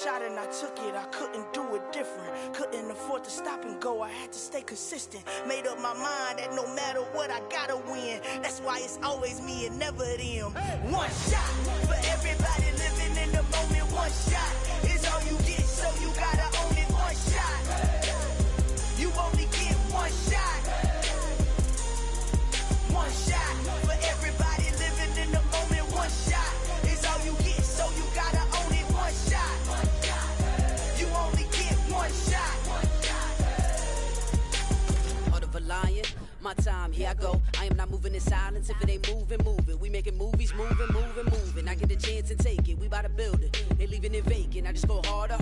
shot and I took it, I couldn't do it different. Couldn't afford to stop and go, I had to stay consistent. Made up my mind that no matter what, I gotta win. That's why it's always me and never them. One shot for everybody living in the moment. One shot is all you get, so you gotta own it. One shot, you only get one shot. One shot for everybody living in the moment. One shot is all you get, so you gotta own it. One shot, you only get one shot. Heart of a lion, my time, here I go. I am not moving in silence. If it ain't moving, move it. We making movies, moving. I get a chance and take it. We bout to build it. They leaving it vacant. I just go harder.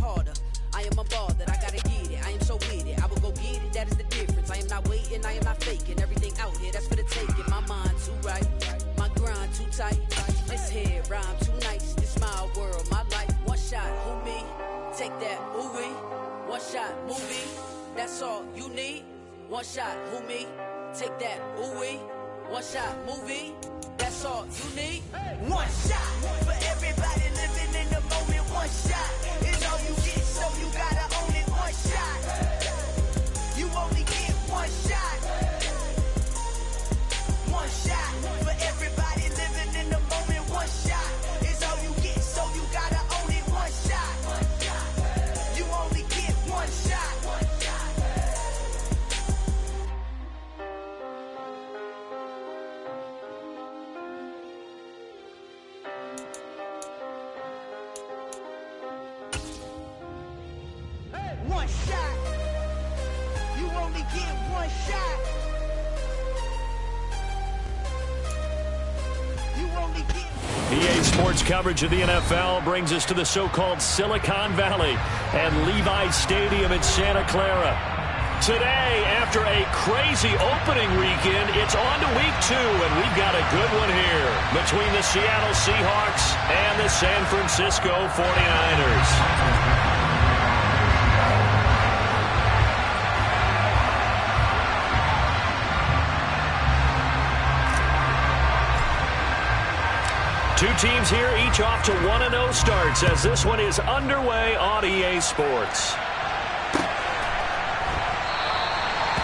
I am a ball that I gotta get it. I am so with it. I will go get it. That is the difference. I am not waiting. I am not faking. Everything out here, that's for the taking. My mind too right. My grind too tight. This head rhyme too nice. This my world, my life. One shot, who me? Take that, ooh wee. One shot, movie. That's all you need. One shot, who me? Take that, ooh wee. One shot, movie. That's all you need. One shot for everybody living in the moment. One shot is all you get, so you gotta own it. One shot, you only get one shot. One shot for everybody living in the moment. One shot is all you get, so you gotta own it. One shot, you only get one shot. One shot. You only get one shot. You only get. EA Sports coverage of the NFL brings us to the so-called Silicon Valley and Levi Stadium in Santa Clara. Today, after a crazy opening weekend, it's on to week 2, and we've got a good one here between the Seattle Seahawks and the San Francisco 49ers. Two teams here, each off to 1-0 starts as this one is underway on EA Sports.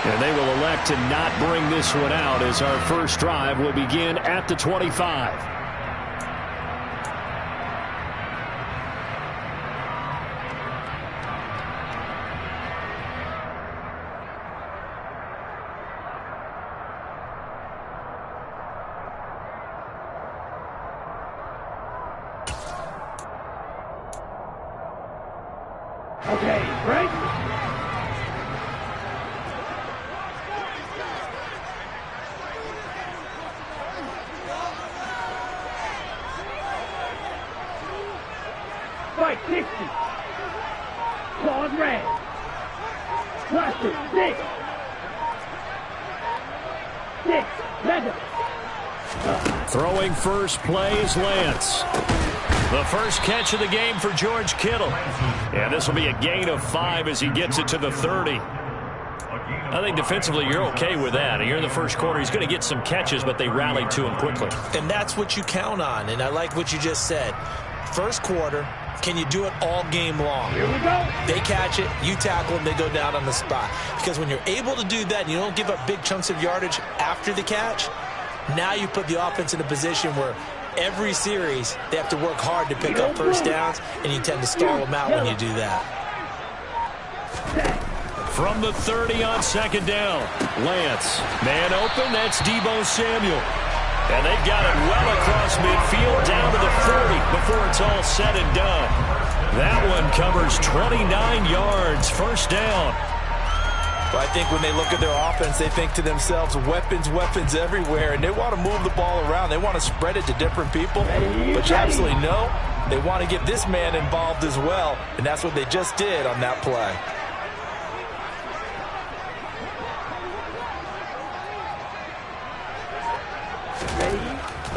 And they will elect to not bring this one out as our first drive will begin at the 25. Okay, break. Fight 60. Claws red. Cluster 6. 6. Mega. Throwing first play is Lance. The first catch of the game for George Kittle. And this will be a gain of 5 as he gets it to the 30. I think defensively you're okay with that. Here in the first quarter, he's going to get some catches, but they rallied to him quickly. And that's what you count on, and I like what you just said. First quarter, can you do it all game long? Here we go. They catch it, you tackle them, they go down on the spot. Because when you're able to do that and you don't give up big chunks of yardage after the catch, now you put the offense in a position where every series, they have to work hard to pick up first downs, and you tend to stall them out when you do that. From the 30 on second down, Lance. Man open, that's Deebo Samuel. And they've got it well across midfield down to the 40 before it's all said and done. That one covers 29 yards, first down. But I think when they look at their offense, they think to themselves, weapons everywhere, and they want to move the ball around. They want to spread it to different people, but you absolutely know they want to get this man involved as well, and that's what they just did on that play.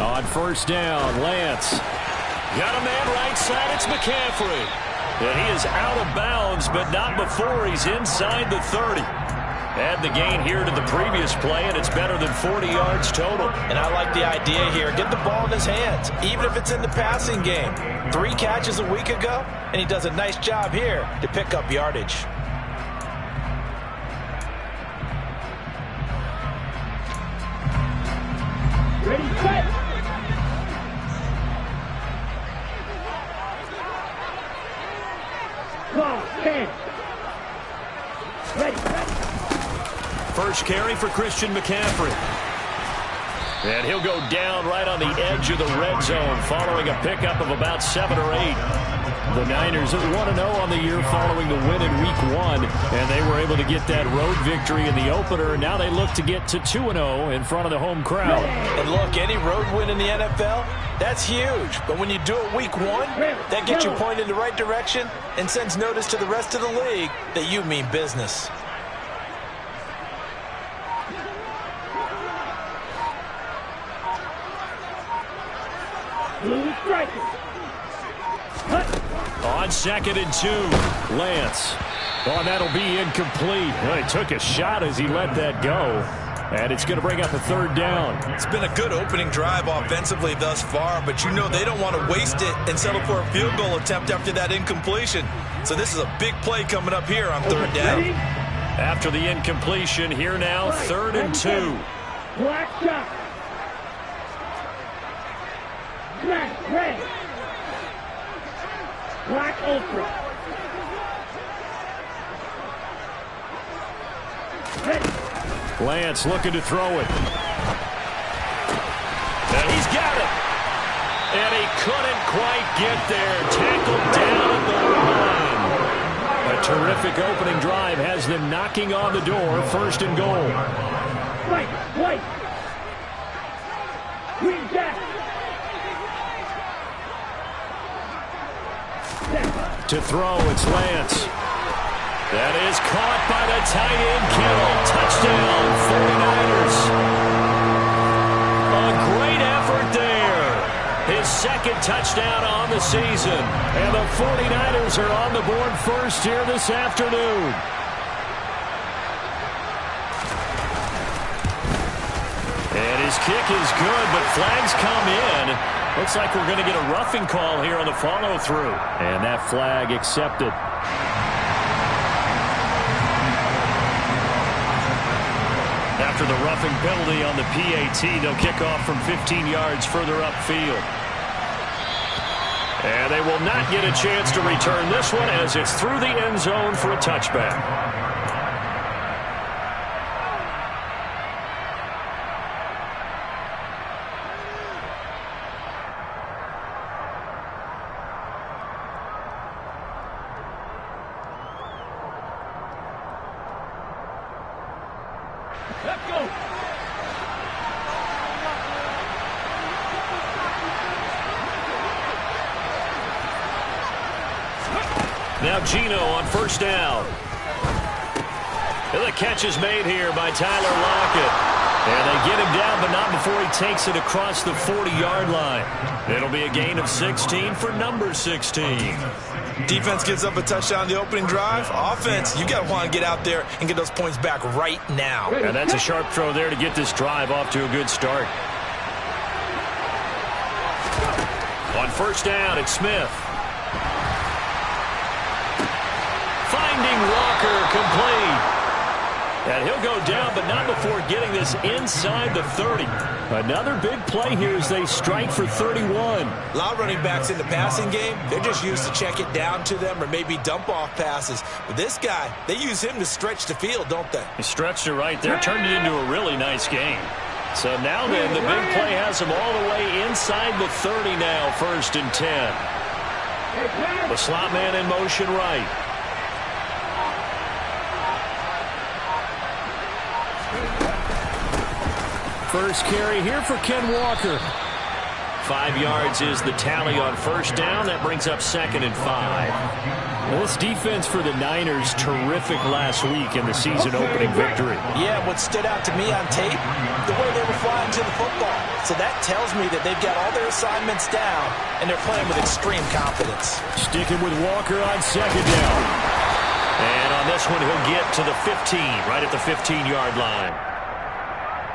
On first down, Lance. Got a man right side, it's McCaffrey. And he is out of bounds, but not before he's inside the 30. add the gain here to the previous play, and it's better than 40 yards total. And I like the idea here. Get the ball in his hands, even if it's in the passing game. 3 catches a week ago, and he does a nice job here to pick up yardage. Ready, set. Call, 10. Ready, set. First carry for Christian McCaffrey. And he'll go down right on the edge of the red zone following a pickup of about 7 or 8. The Niners are 1-0 on the year following the win in Week 1, and they were able to get that road victory in the opener. Now they look to get to 2-0 in front of the home crowd. And look, any road win in the NFL, that's huge. But when you do it Week 1, that gets you pointed in the right direction and sends notice to the rest of the league that you mean business. Blue striker. On 2nd and 2, Lance. Oh, and that'll be incomplete. Well, he took a shot as he let that go. And it's going to bring up a 3rd down. It's been a good opening drive offensively thus far, but you know they don't want to waste it and settle for a field goal attempt after that incompletion. So this is a big play coming up here on 3rd down. After the incompletion, here now, 3rd and 2. Black shot. Black red. Black ultra. Ready. Lance looking to throw it. And he's got it. And he couldn't quite get there. Tackled down at the line. A terrific opening drive has them knocking on the door. 1st and goal. White. Green jack. To throw, it's Lance. That is caught by the tight end, Kittle. Touchdown, 49ers. A great effort there. His 2nd touchdown on the season. And the 49ers are on the board first here this afternoon. And his kick is good, but flags come in. Looks like we're going to get a roughing call here on the follow-through. And that flag accepted. After the roughing penalty on the PAT, they'll kick off from 15 yards further upfield. And they will not get a chance to return this one as it's through the end zone for a touchback. Let's go. Now Gino on 1st down. And the catch is made here by Tyler Lockett. And they get him down, but not before he takes it across the 40-yard line. It'll be a gain of 16 for number 16. Defense gives up a touchdown on the opening drive. Offense, you got to want to get out there and get those points back right now. And that's a sharp throw there to get this drive off to a good start. On 1st down, it's Smith. Finding Walker, complete. And he'll go down, but not before getting this inside the 30. Another big play here as they strike for 31. A lot of running backs in the passing game, they're just used to check it down to them or maybe dump off passes. But this guy, they use him to stretch the field, don't they? He stretched it right there, turned it into a really nice game. So now then, the big play has him all the way inside the 30 now, 1st and 10. The slot man in motion right. First carry here for Ken Walker. 5 yards is the tally on 1st down. That brings up 2nd and 5. Well, this defense for the Niners, terrific last week in the season-opening victory. Yeah, what stood out to me on tape, the way they were flying to the football. So that tells me that they've got all their assignments down, and they're playing with extreme confidence. Sticking with Walker on 2nd down. And on this one, he'll get to the 15, right at the 15-yard line.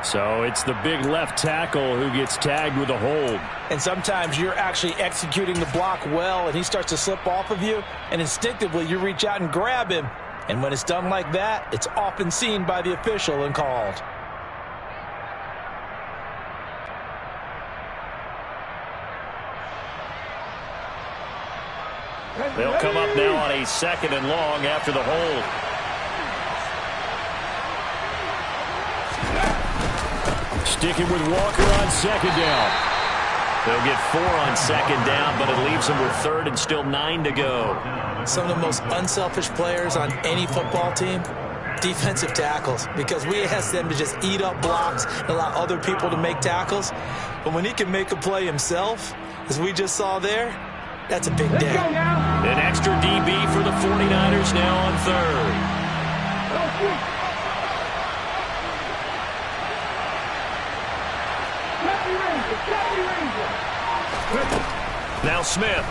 So it's the big left tackle who gets tagged with a hold. And sometimes you're actually executing the block well, and he starts to slip off of you, and instinctively you reach out and grab him. And when it's done like that, it's often seen by the official and called. They'll come up now on a 2nd and long after the hold. Sticking with Walker on 2nd down. They'll get 4 on 2nd down, but it leaves them with 3rd and still 9 to go. Some of the most unselfish players on any football team, defensive tackles, because we ask them to just eat up blocks and allow other people to make tackles. But when he can make a play himself, as we just saw there, that's a big day. An extra DB for the 49ers now on 3rd. Now Smith.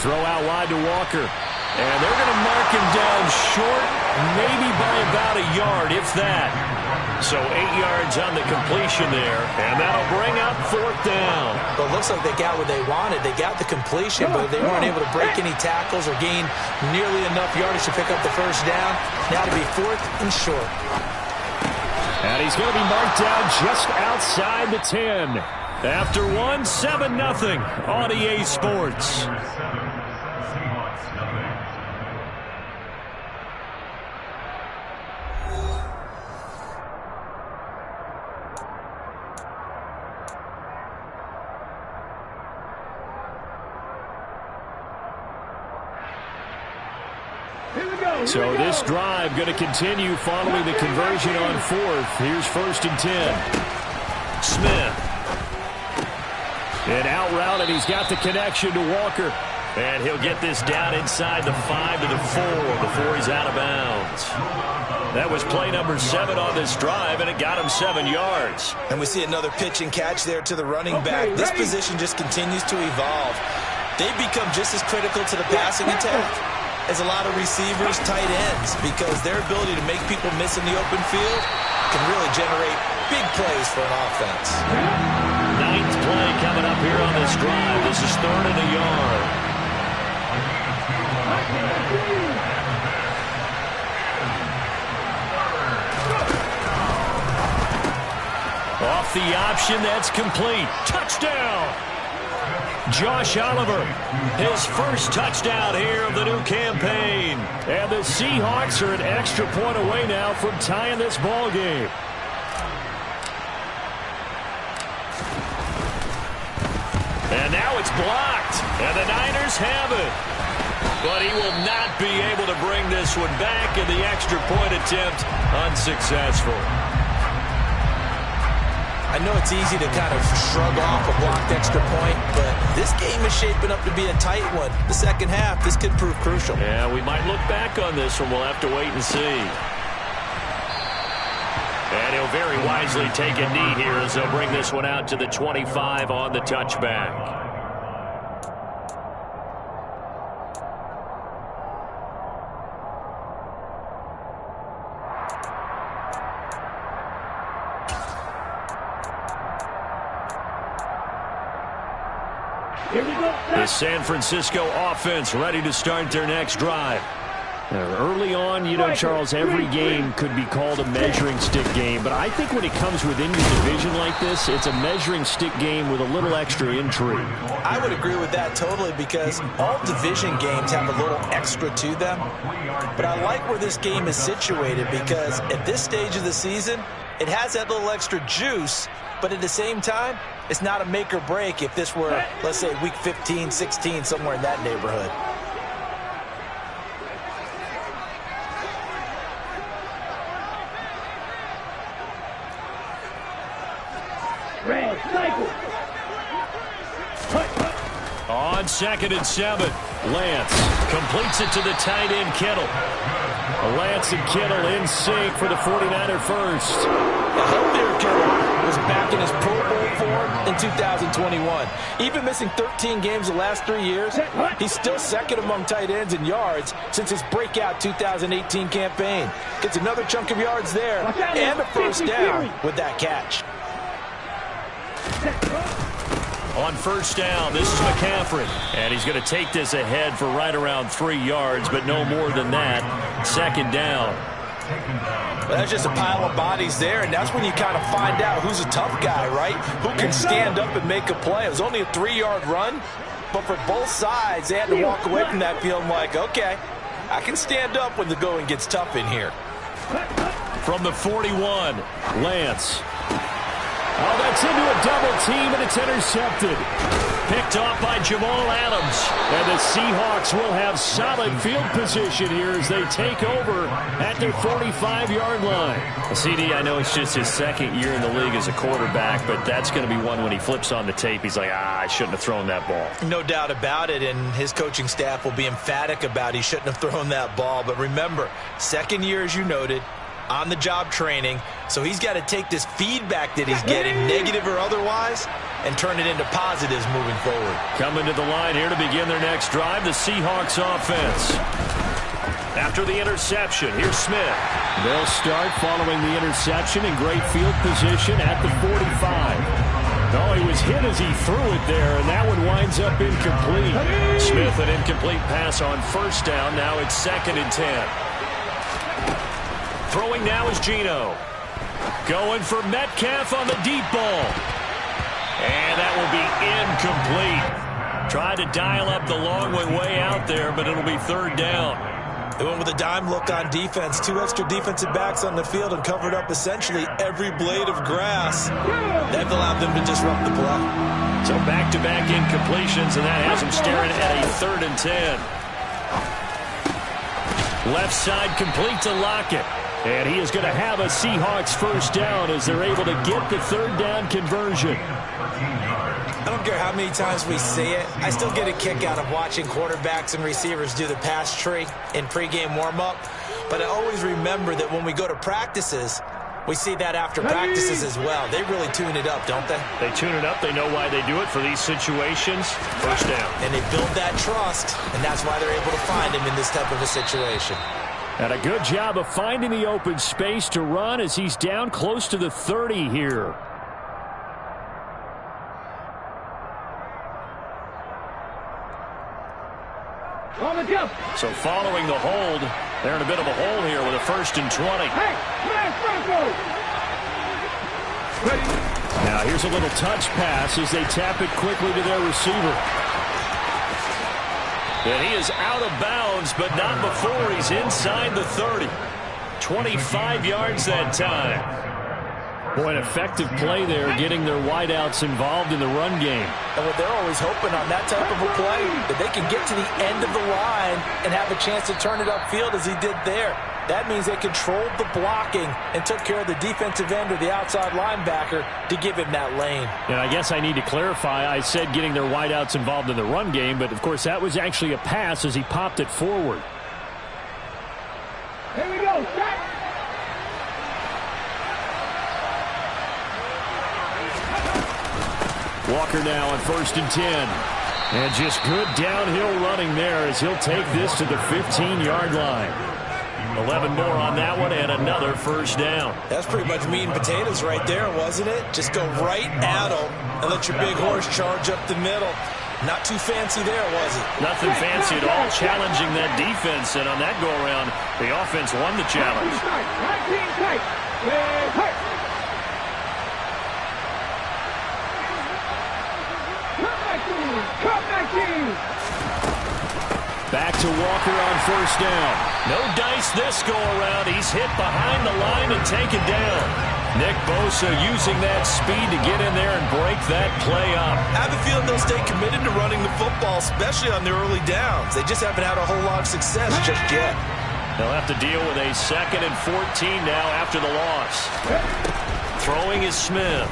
Throw out wide to Walker. And they're going to mark him down short, maybe by about a yard, if that. So 8 yards on the completion there, and that'll bring up 4th down. Well, it looks like they got what they wanted. They got the completion, but they weren't able to break any tackles or gain nearly enough yardage to pick up the 1st down. Now to be 4th and short. And he's going to be marked down just outside the 10. After 7-0 on EA Sports. So this drive going to continue following the conversion on 4th. Here's 1st and 10. Smith. An out route, and he's got the connection to Walker. And he'll get this down inside the 5 to the 4 before he's out of bounds. That was play number 7 on this drive, and it got him 7 yards. And we see another pitch and catch there to the running back. This position just continues to evolve. They've become just as critical to the passing attack as a lot of receivers, tight ends, because their ability to make people miss in the open field can really generate big plays for an offense. 9th play coming up here on this drive. This is 3rd and a yard. Off the option, that's complete. Touchdown! Josh Oliver, his first touchdown here of the new campaign. And the Seahawks are an extra point away now from tying this ball game. And now it's blocked, and the Niners have it. But he will not be able to bring this one back, and the extra point attempt unsuccessful. I know it's easy to kind of shrug off a blocked extra point, but this game is shaping up to be a tight one. The second half, this could prove crucial. Yeah, we might look back on this one. We'll have to wait and see. And he'll very wisely take a knee here as they'll bring this one out to the 25 on the touchback. The San Francisco offense ready to start their next drive. Early on, you know, Charles, every game could be called a measuring stick game, but I think when it comes within your division like this, it's a measuring stick game with a little extra intrigue. I would agree with that totally, because all division games have a little extra to them. But I like where this game is situated, because at this stage of the season, it has that little extra juice, but at the same time, it's not a make or break if this were, let's say, week 15, 16, somewhere in that neighborhood. On 2nd and 7, Lance completes it to the tight end, Kittle. Lance and Kittle in sync for the 49er first. Healthier Kittle was back in his Pro Bowl form in 2021. Even missing 13 games the last 3 years, he's still second among tight ends in yards since his breakout 2018 campaign. Gets another chunk of yards there and a first down with that catch. On first down, this is McCaffrey. And he's going to take this ahead for right around 3 yards, but no more than that. Second down. Well, that's just a pile of bodies there, and that's when you kind of find out who's a tough guy, right? Who can stand up and make a play. It was only a 3-yard run, but for both sides, they had to walk away from that feeling like, okay, I can stand up when the going gets tough in here. From the 41, Lance. Oh, that's into a double team, and it's intercepted. Picked off by Jamal Adams. And the Seahawks will have solid field position here as they take over at their 45-yard line. Well, CD, I know it's just his second year in the league as a quarterback, but that's going to be one when he flips on the tape. He's like, I shouldn't have thrown that ball. No doubt about it, and his coaching staff will be emphatic about he shouldn't have thrown that ball. But remember, second year, as you noted, on-the-job training, so he's got to take this feedback that he's getting, negative or otherwise, and turn it into positives moving forward. Coming to the line here to begin their next drive, the Seahawks offense. After the interception, here's Smith. They'll start following the interception in great field position at the 45. Oh, he was hit as he threw it there, and that one winds up incomplete. Smith, an incomplete pass on first down. Now it's 2nd and 10. Throwing now is Geno. Going for Metcalf on the deep ball. And that will be incomplete. Tried to dial up the long one way out there, but it'll be 3rd down. They went with a dime look on defense. 2 extra defensive backs on the field and covered up essentially every blade of grass. That allowed them to disrupt the play. So back-to-back incompletions, and that has them staring at a 3rd and 10. Left side complete to Lockett. And he is going to have a Seahawks first down as they're able to get the 3rd down conversion. I don't care how many times we see it. I still get a kick out of watching quarterbacks and receivers do the pass tree in pregame warm-up. But I always remember that when we go to practices, we see that after practices as well. They really tune it up, don't they? They tune it up. They know why they do it for these situations. First down. And they build that trust, and that's why they're able to find him in this type of a situation. And a good job of finding the open space to run as he's down close to the 30 here. So following the hold, they're in a bit of a hole here with a 1st and 20. Now here's a little touch pass as they tap it quickly to their receiver. And he is out of bounds, but not before he's inside the 30. 25 yards that time. Boy, an effective play there, getting their wideouts involved in the run game. And what they're always hoping on that type of a play, that they can get to the end of the line and have a chance to turn it upfield as he did there. That means they controlled the blocking and took care of the defensive end or the outside linebacker to give him that lane. And I guess I need to clarify, I said getting their wideouts involved in the run game, but of course that was actually a pass as he popped it forward. Here we go, set. Walker now on 1st and 10. And just good downhill running there as he'll take this to the 15-yard line. 11 more on that one and another first down. That's pretty much meat and potatoes right there, wasn't it? Just go right at them and let your big horse charge up the middle. Not too fancy there, was it? Nothing fancy at all, challenging that defense, and on that go-around, the offense won the challenge. Back to Walker on first down. No dice this go-around. He's hit behind the line and taken down. Nick Bosa using that speed to get in there and break that play up. I have a feeling they'll stay committed to running the football, especially on their early downs. They just haven't had a whole lot of success just yet. They'll have to deal with a 2nd and 14 now after the loss. Throwing is Smith.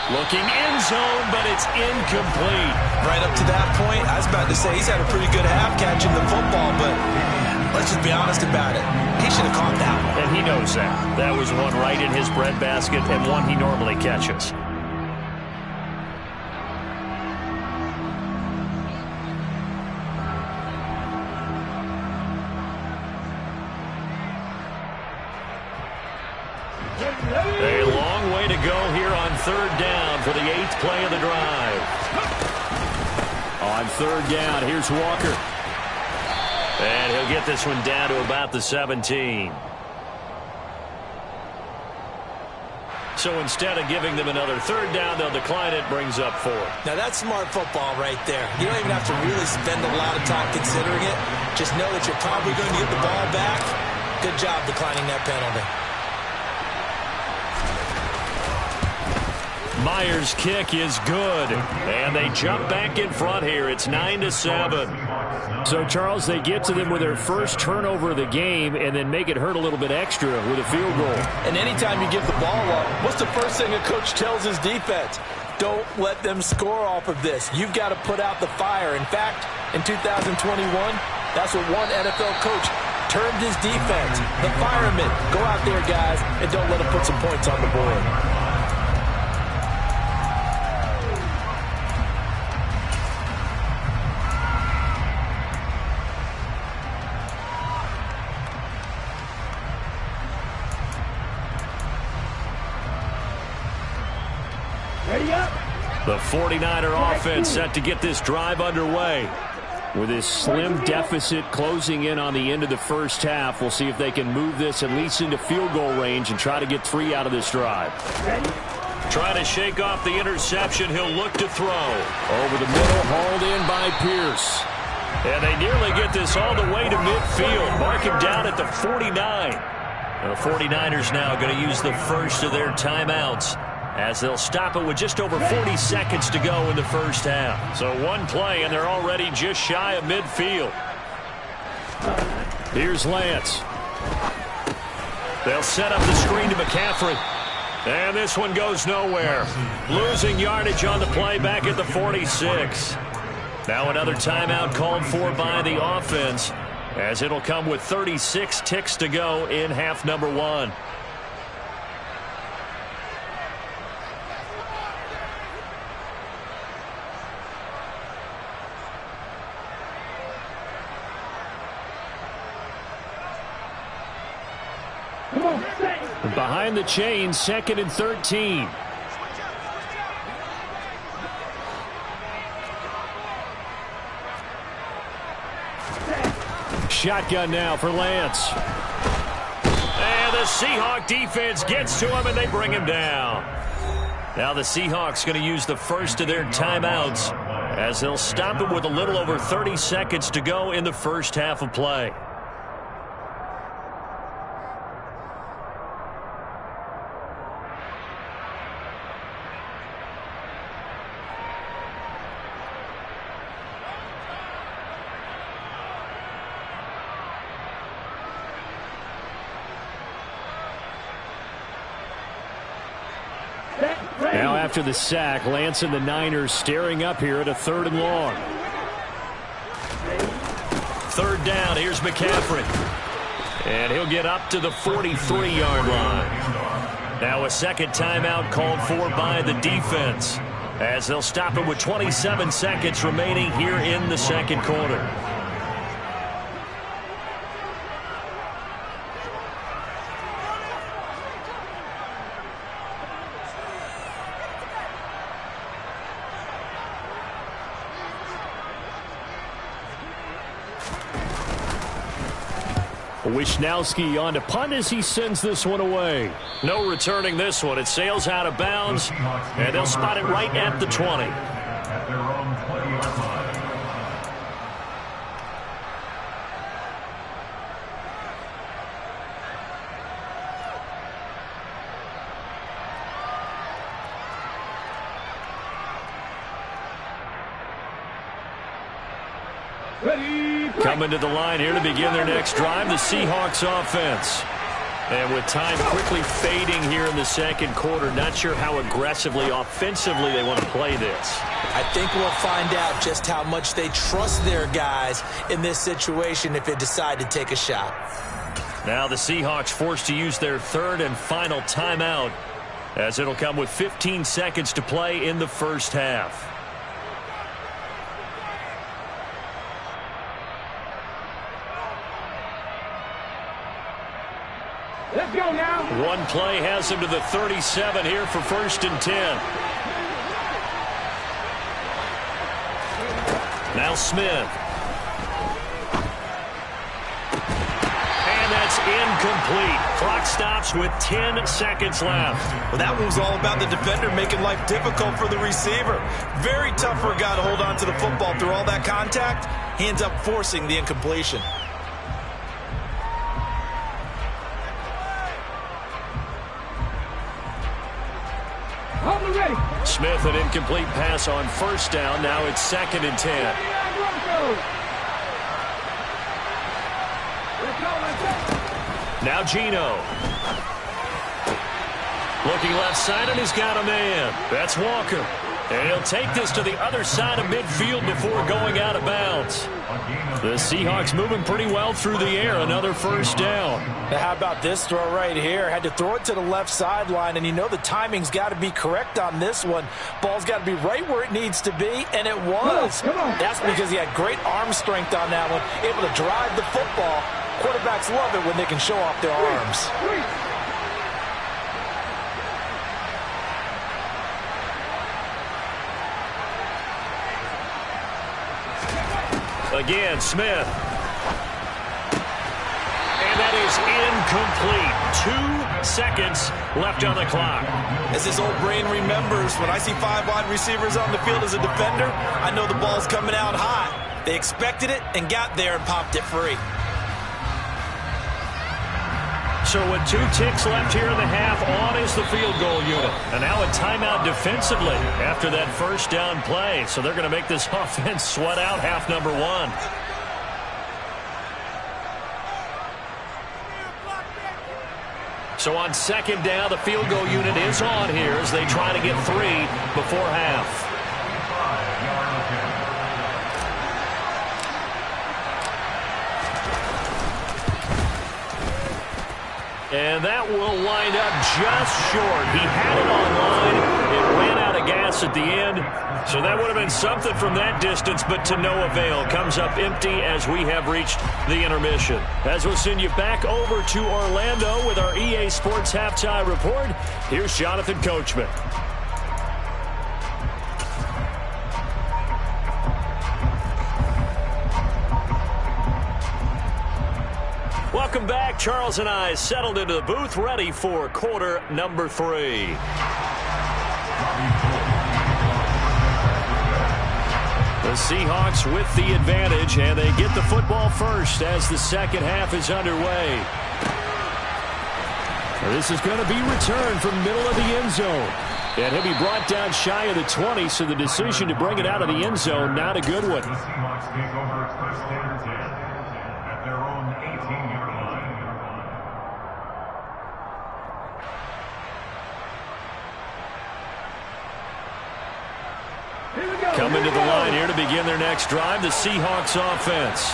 Looking end zone, but it's incomplete. Right up to that point, I was about to say he's had a pretty good half catching the football, but let's just be honest about it. He should have caught that one. And he knows that. That was one right in his breadbasket and one he normally catches. A long way to go here on third down for the 8th play of the drive. On third down, here's Walker. And he'll get this one down to about the 17. So instead of giving them another third down, they'll decline it, brings up 4. Now that's smart football right there. You don't even have to really spend a lot of time considering it. Just know that you're probably going to get the ball back. Good job declining that penalty. Myers' kick is good, and they jump back in front here. It's 9-7. So, Charles, they get to them with their first turnover of the game and then make it hurt a little bit extra with a field goal. And anytime you give the ball up, what's the first thing a coach tells his defense? Don't let them score off of this. You've got to put out the fire. In fact, in 2021, that's what one NFL coach termed his defense. The firemen. Go out there, guys, and don't let them put some points on the board. The 49er offense set to get this drive underway. With this slim deficit closing in on the end of the first half, we'll see if they can move this at least into field goal range and try to get 3 out of this drive. Trying to shake off the interception, he'll look to throw. Over the middle, hauled in by Pierce. And they nearly get this all the way to midfield. Mark him down at the 49. The 49ers now going to use the first of their timeouts, as they'll stop it with just over 40 seconds to go in the first half. So one play, and they're already just shy of midfield. Here's Lance. They'll set up the screen to McCaffrey. And this one goes nowhere. Losing yardage on the play back at the 46. Now another timeout called for by the offense, as it'll come with 36 ticks to go in half number 1. Behind the chain, 2nd and 13. Shotgun now for Lance. And the Seahawk defense gets to him, and they bring him down. Now the Seahawks going to use the first of their timeouts, as they'll stop it with a little over 30 seconds to go in the first half of play. Now after the sack, Lance and the Niners staring up here at a 3rd and long. 3rd down, here's McCaffrey. And he'll get up to the 43-yard line. Now a second timeout called for by the defense, as they'll stop it with 27 seconds remaining here in the second quarter. Wishnowski on to punt as he sends this one away. No returning this one. It sails out of bounds, and they'll spot it right at the 20. Coming to the line here to begin their next drive, the Seahawks offense. And with time quickly fading here in the second quarter, not sure how aggressively, offensively they want to play this. I think we'll find out just how much they trust their guys in this situation if they decide to take a shot. Now the Seahawks forced to use their third and final timeout, as it'll come with 15 seconds to play in the first half. Let's go now. One play has him to the 37 here for 1st and 10. Now Smith. And that's incomplete. Clock stops with 10 seconds left. Well, that one was all about the defender making life difficult for the receiver. Very tough for a guy to hold on to the football through all that contact. He ends up forcing the incompletion. Smith, an incomplete pass on 1st down. Now it's 2nd and 10. Now Geno. Looking left side, and he's got a man. That's Walker. And he'll take this to the other side of midfield before going out of bounds. The Seahawks moving pretty well through the air. Another 1st down. Now how about this throw right here? Had to throw it to the left sideline, and you know the timing's got to be correct on this one. Ball's got to be right where it needs to be, and it was. That's because he had great arm strength on that one, able to drive the football. Quarterbacks love it when they can show off their arms. Again, Smith. And that is incomplete. 2 seconds left on the clock. As his old brain remembers, when I see 5 wide receivers on the field as a defender, I know the ball's coming out hot. They expected it and got there and popped it free. So with 2 ticks left here in the half, on is the field goal unit. And now a timeout defensively after that 1st down play. So they're going to make this offense sweat out half number 1. So on 2nd down, the field goal unit is on here as they try to get 3 before half. And that will wind up just short. He had it online. It ran out of gas at the end. So that would have been something from that distance, but to no avail. Comes up empty as we have reached the intermission. As we'll send you back over to Orlando with our EA Sports Halftime Report, here's Jonathan Coachman. Welcome back. Charles and I settled into the booth, ready for quarter number 3. The Seahawks with the advantage, and they get the football first as the second half is underway. This is going to be returned from middle of the end zone. And he'll be brought down shy of the 20, so the decision to bring it out of the end zone, not a good one. Coming to the line here to begin their next drive, the Seahawks offense.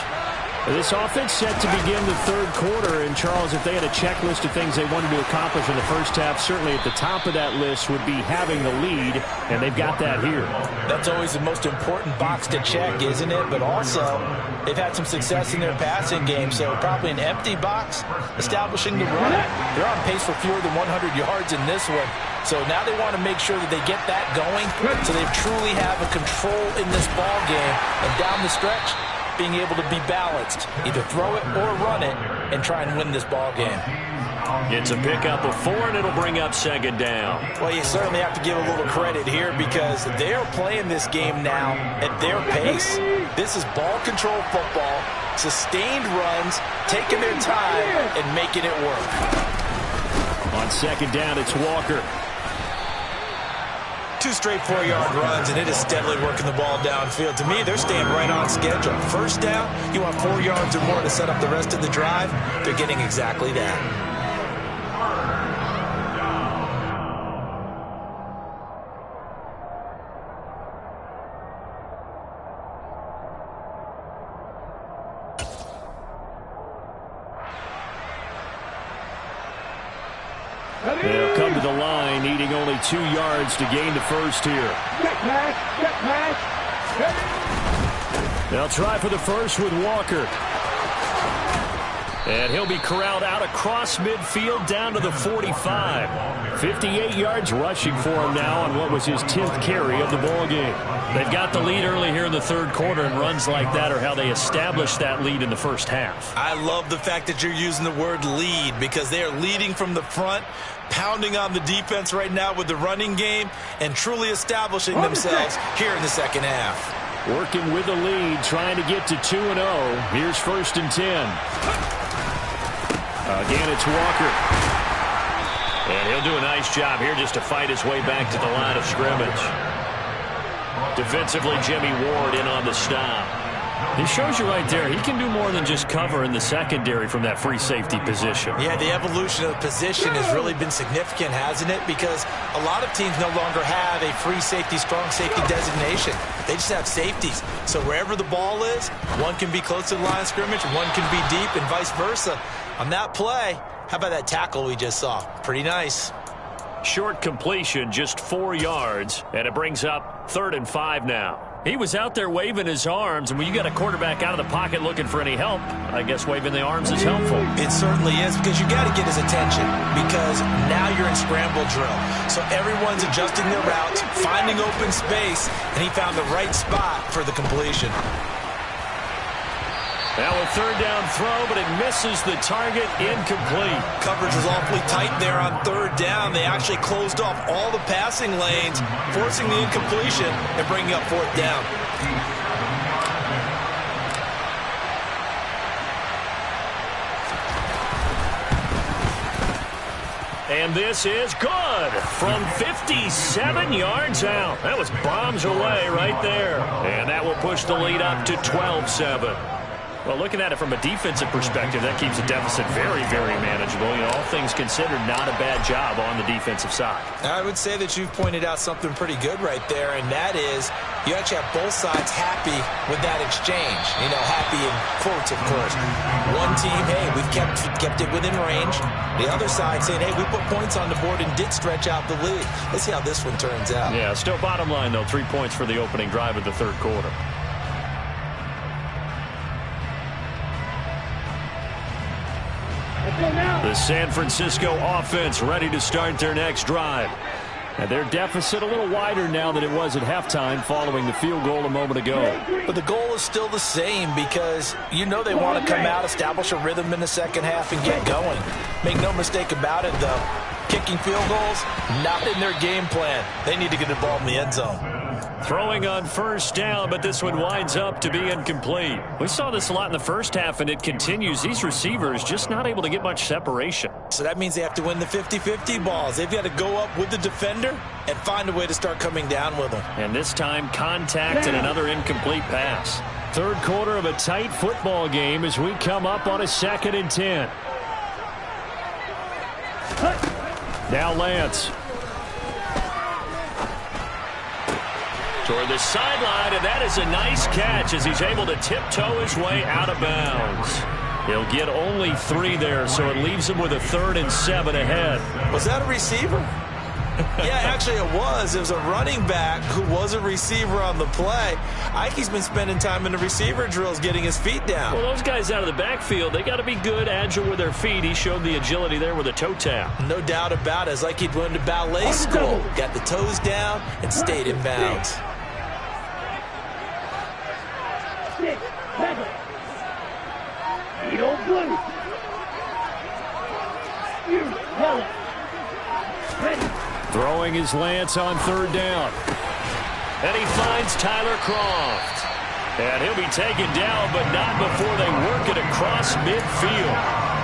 This offense set to begin the 3rd quarter, and Charles, if they had a checklist of things they wanted to accomplish in the first half, certainly at the top of that list would be having the lead, and they've got that here. That's always the most important box to check, isn't it? But also, they've had some success in their passing game, so probably an empty box, establishing the run. They're on pace for fewer than 100 yards in this one. So now they want to make sure that they get that going so they truly have a control in this ball game. And down the stretch, being able to be balanced, either throw it or run it, and try and win this ball game. It's a pickup of 4, and it'll bring up 2nd down. Well, you certainly have to give a little credit here because they're playing this game now at their pace. This is ball control football, sustained runs, taking their time, and making it work. On 2nd down, it's Walker. 2 straight 4-yard runs, and it is steadily working the ball downfield. To me, they're staying right on schedule. 1st down, you want 4 yards or more to set up the rest of the drive. They're getting exactly that. They'll come to the line, needing only 2 yards to gain the first here. They'll try for the first with Walker. And he'll be corralled out across midfield down to the 45. 58 yards rushing for him now on what was his 10th carry of the ball game. They've got the lead early here in the third quarter, and runs like that are how they established that lead in the first half. I love the fact that you're using the word lead, because they are leading from the front, pounding on the defense right now with the running game, and truly establishing themselves here in the second half. Working with the lead, trying to get to 2-0. Here's 1st and 10. Again, it's Walker. And he'll do a nice job here just to fight his way back to the line of scrimmage. Defensively, Jimmy Ward in on the stop. He shows you right there, he can do more than just cover in the secondary from that free safety position. Yeah, the evolution of the position has really been significant, hasn't it? Because a lot of teams no longer have a free safety, strong safety designation. They just have safeties. So wherever the ball is, one can be close to the line of scrimmage, one can be deep, and vice versa. On that play, how about that tackle we just saw? Pretty nice. Short completion, just 4 yards, and it brings up 3rd and 5 now. He was out there waving his arms, and when you got a quarterback out of the pocket looking for any help, I guess waving the arms is helpful. It certainly is, because you got to get his attention, because now you're in scramble drill. So everyone's adjusting their routes, finding open space, and he found the right spot for the completion. Now a 3rd down throw, but it misses the target, incomplete. Coverage was awfully tight there on 3rd down. They actually closed off all the passing lanes, forcing the incompletion and bringing up 4th down. And this is good from 57 yards out. That was bombs away right there. And that will push the lead up to 12-7. Well, looking at it from a defensive perspective, that keeps the deficit very, very manageable. You know, all things considered, not a bad job on the defensive side. I would say that you've pointed out something pretty good right there, and that is you actually have both sides happy with that exchange. You know, happy in quotes, of course. One team, hey, we've kept it within range. The other side saying, hey, we put points on the board and did stretch out the lead. Let's see how this one turns out. Yeah, still bottom line, though, 3 points for the opening drive of the third quarter. The San Francisco offense ready to start their next drive. And their deficit a little wider now than it was at halftime following the field goal a moment ago. But the goal is still the same, because you know they want to come out, establish a rhythm in the second half, and get going. Make no mistake about it, though. Kicking field goals, not in their game plan. They need to get the ball in the end zone. Throwing on 1st down, but this one winds up to be incomplete. We saw this a lot in the first half, and it continues. These receivers just not able to get much separation. So that means they have to win the 50-50 balls. They've got to go up with the defender and find a way to start coming down with them. And this time, contact and another incomplete pass. Third quarter of a tight football game as we come up on a 2nd and 10. Now Lance. Toward the sideline, and that is a nice catch as he's able to tiptoe his way out of bounds. He'll get only 3 there, so it leaves him with a 3rd and 7 ahead. Was that a receiver? Yeah, actually it was. It was a running back who was a receiver on the play. Ike's been spending time in the receiver drills getting his feet down. Well, those guys out of the backfield, they got to be good, agile with their feet. He showed the agility there with a toe tap. No doubt about it. It's like he'd went to ballet school. Got the toes down and stayed in bounds. 6, 7. Edo blue. Yellow. Ready. Throwing his Lance on 3rd down. And he finds Tyler Croft. And he'll be taken down, but not before they work it across midfield.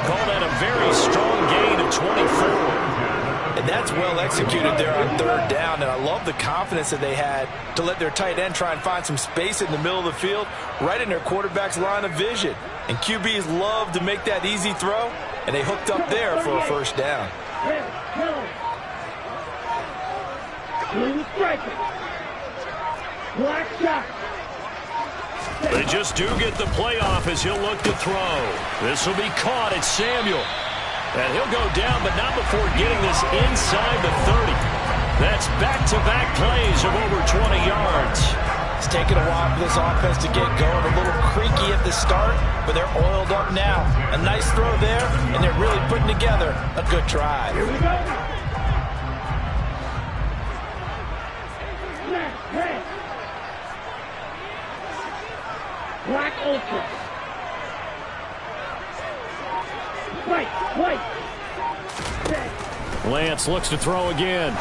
Call that a very strong gain of 24. And that's well executed there on 3rd down. And I love the confidence that they had to let their tight end try and find some space in the middle of the field, right in their quarterback's line of vision. And QBs love to make that easy throw, and they hooked up there for a 1st down. Blue striker. Black shot. They just do get the playoff as he'll look to throw. This will be caught at Samuel. And he'll go down, but not before getting this inside the 30. That's back-to-back plays of over 20 yards. It's taken a while for this offense to get going. A little creaky at the start, but they're oiled up now. A nice throw there, and they're really putting together a good drive. Here we go. Snap, head. Black Ultra. White. Lance looks to throw again.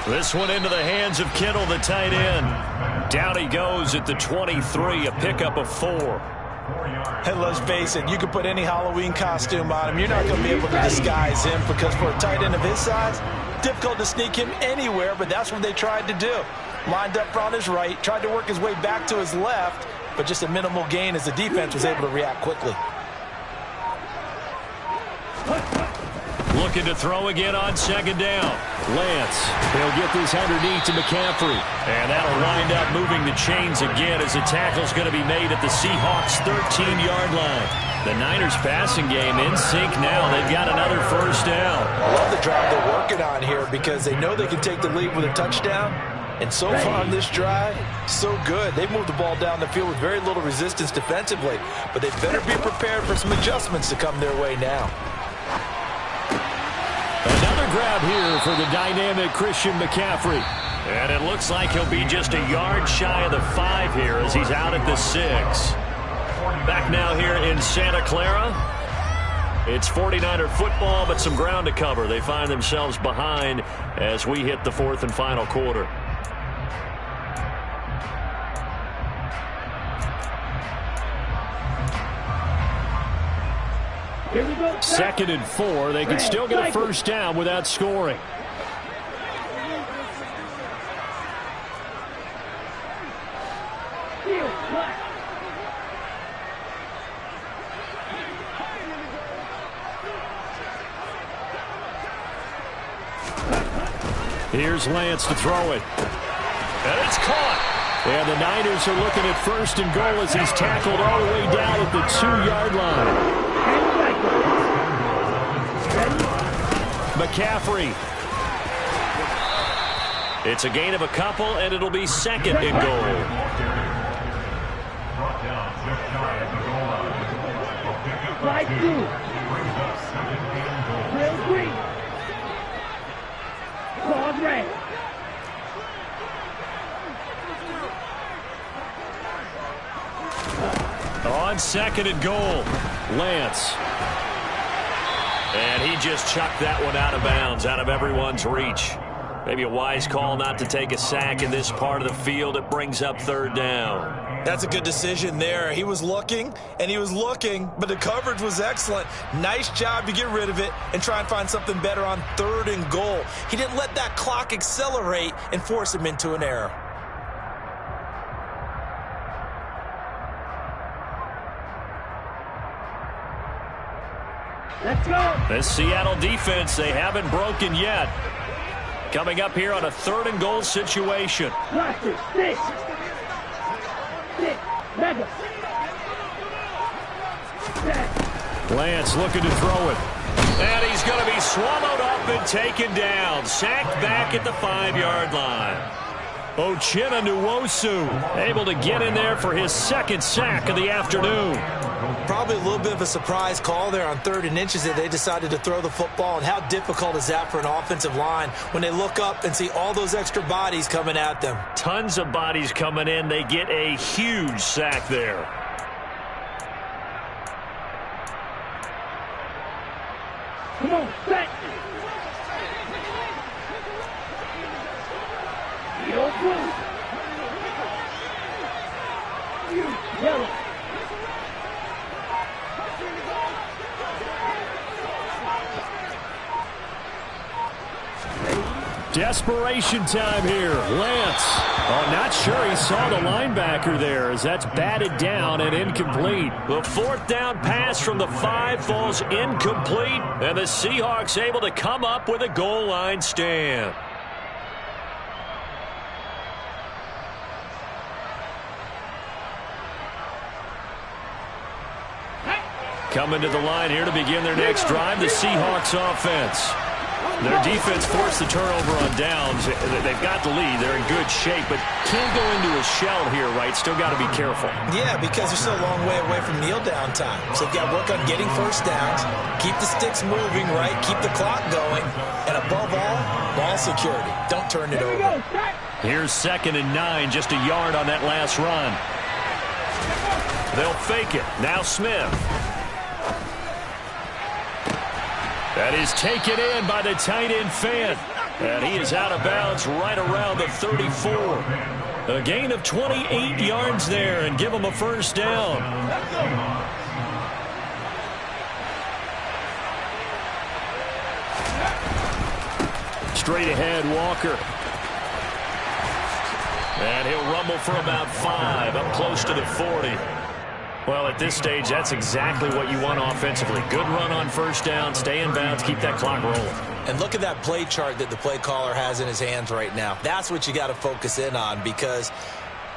This one into the hands of Kittle, the tight end. Down he goes at the 23, a pickup of 4. Hey, let's face it, you can put any Halloween costume on him. You're not going to be able to disguise him because for a tight end of his size, difficult to sneak him anywhere, but that's what they tried to do. Lined up on his right, tried to work his way back to his left, but just a minimal gain as the defense was able to react quickly. Looking to throw again on second down. Lance, he'll get this underneath to McCaffrey. And that'll wind up moving the chains again as the tackle's going to be made at the Seahawks' 13-yard line. The Niners passing game in sync now. They've got another first down. I love the drive they're working on here because they know they can take the lead with a touchdown. And so far on this drive, so good. They've moved the ball down the field with very little resistance defensively. But they better be prepared for some adjustments to come their way now. Another grab here for the dynamic Christian McCaffrey. And it looks like he'll be just a yard shy of the 5 here as he's out at the 6. Back now here in Santa Clara. It's 49er football, but some ground to cover. They find themselves behind as we hit the 4th and final quarter. Here we go. 2nd and 4. They can still get a first down without scoring. Here's Lance to throw it. And it's caught. And the Niners are looking at 1st and goal as he's tackled all the way down at the 2-yard line. McCaffrey. It's a gain of a couple, and it'll be 2nd and goal. Slide through. Real green. Claws red. On 2nd and goal, Lance. And he just chucked that one out of bounds, out of everyone's reach. Maybe a wise call not to take a sack in this part of the field. It brings up 3rd down. That's a good decision there. He was looking, and he was looking, but the coverage was excellent. Nice job to get rid of it and try and find something better on 3rd and goal. He didn't let that clock accelerate and force him into an error. Let's go. This Seattle defense, they haven't broken yet. Coming up here on a 3rd and goal situation. Blaster, 6. 6. Mega. Lance looking to throw it. And he's going to be swallowed up and taken down. Sacked back at the 5-yard line. Uchenna Nwosu able to get in there for his 2nd sack of the afternoon. Probably a little bit of a surprise call there on 3rd and inches that they decided to throw the football. And how difficult is that for an offensive line when they look up and see all those extra bodies coming at them? Tons of bodies coming in. They get a huge sack there. Come on, set. Yo, blue. Yellow. Desperation time here. Lance. Oh, not sure he saw the linebacker there as that's batted down and incomplete. The 4th down pass from the 5 falls incomplete, and the Seahawks able to come up with a goal line stand. Coming to the line here to begin their next drive, the Seahawks offense. Their defense forced the turnover on downs. They've got the lead. They're in good shape, but can't go into a shell here, right? Still got to be careful. Yeah, because they're still a long way away from kneel down time. So they've got to work on getting first downs, keep the sticks moving, right? Keep the clock going. And above all, ball security. Don't turn it over. Here's 2nd and 9, just a yard on that last run. They'll fake it. Now Smith. That is taken in by the tight end Fant. And he is out of bounds right around the 34. A gain of 28 yards there and give him a first down. Straight ahead, Walker. And he'll rumble for about 5, up close to the 40. Well, at this stage, that's exactly what you want offensively. Good run on first down, stay in bounds, keep that clock rolling. And look at that play chart that the play caller has in his hands right now. That's what you got to focus in on, because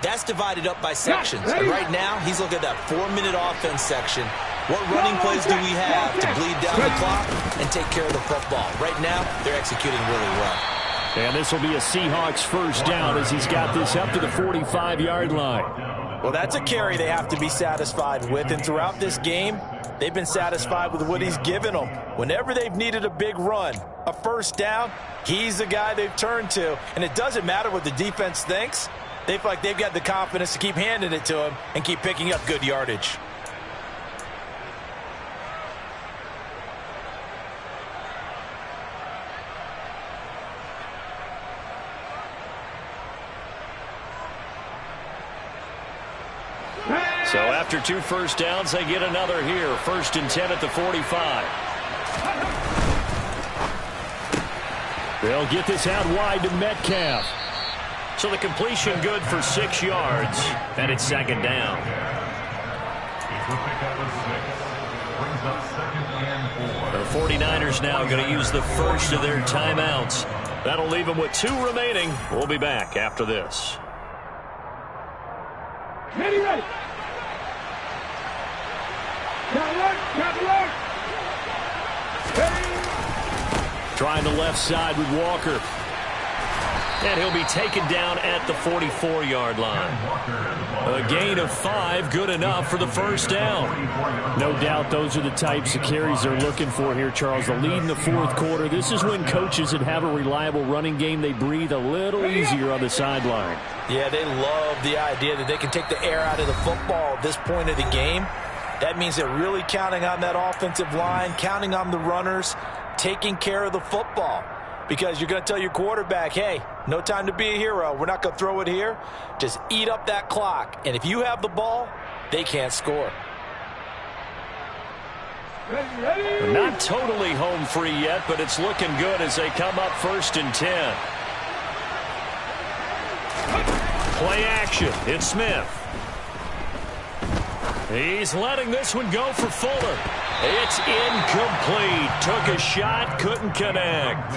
that's divided up by sections. And right now, he's looking at that 4-minute offense section. What running plays do we have to bleed down the clock and take care of the football? Right now, they're executing really well. And this will be a Seahawks first down as he's got this up to the 45-yard line. Well, that's a carry they have to be satisfied with. And throughout this game, they've been satisfied with what he's given them. Whenever they've needed a big run, a first down, he's the guy they've turned to. And it doesn't matter what the defense thinks. They feel like they've got the confidence to keep handing it to him and keep picking up good yardage. So after 2 first downs, they get another here. 1st and 10 at the 45. They'll get this out wide to Metcalf. So the completion good for 6 yards. And it's 2nd down. The 49ers now going to use the first of their timeouts. That'll leave them with 2 remaining. We'll be back after this. Ready. Trying the left side with Walker. And he'll be taken down at the 44-yard line. A gain of 5, good enough for the first down. No doubt those are the types of carries they're looking for here, Charles. The lead in the 4th quarter. This is when coaches that have a reliable running game, they breathe a little easier on the sideline. Yeah, they love the idea that they can take the air out of the football at this point of the game. That means they're really counting on that offensive line, counting on the runners, taking care of the football. Because you're going to tell your quarterback, hey, no time to be a hero. We're not going to throw it here. Just eat up that clock. And if you have the ball, they can't score. They're not totally home free yet, but it's looking good as they come up 1st and 10. Play action. It's Smith. He's letting this one go for Fuller. It's incomplete. Took a shot, couldn't connect.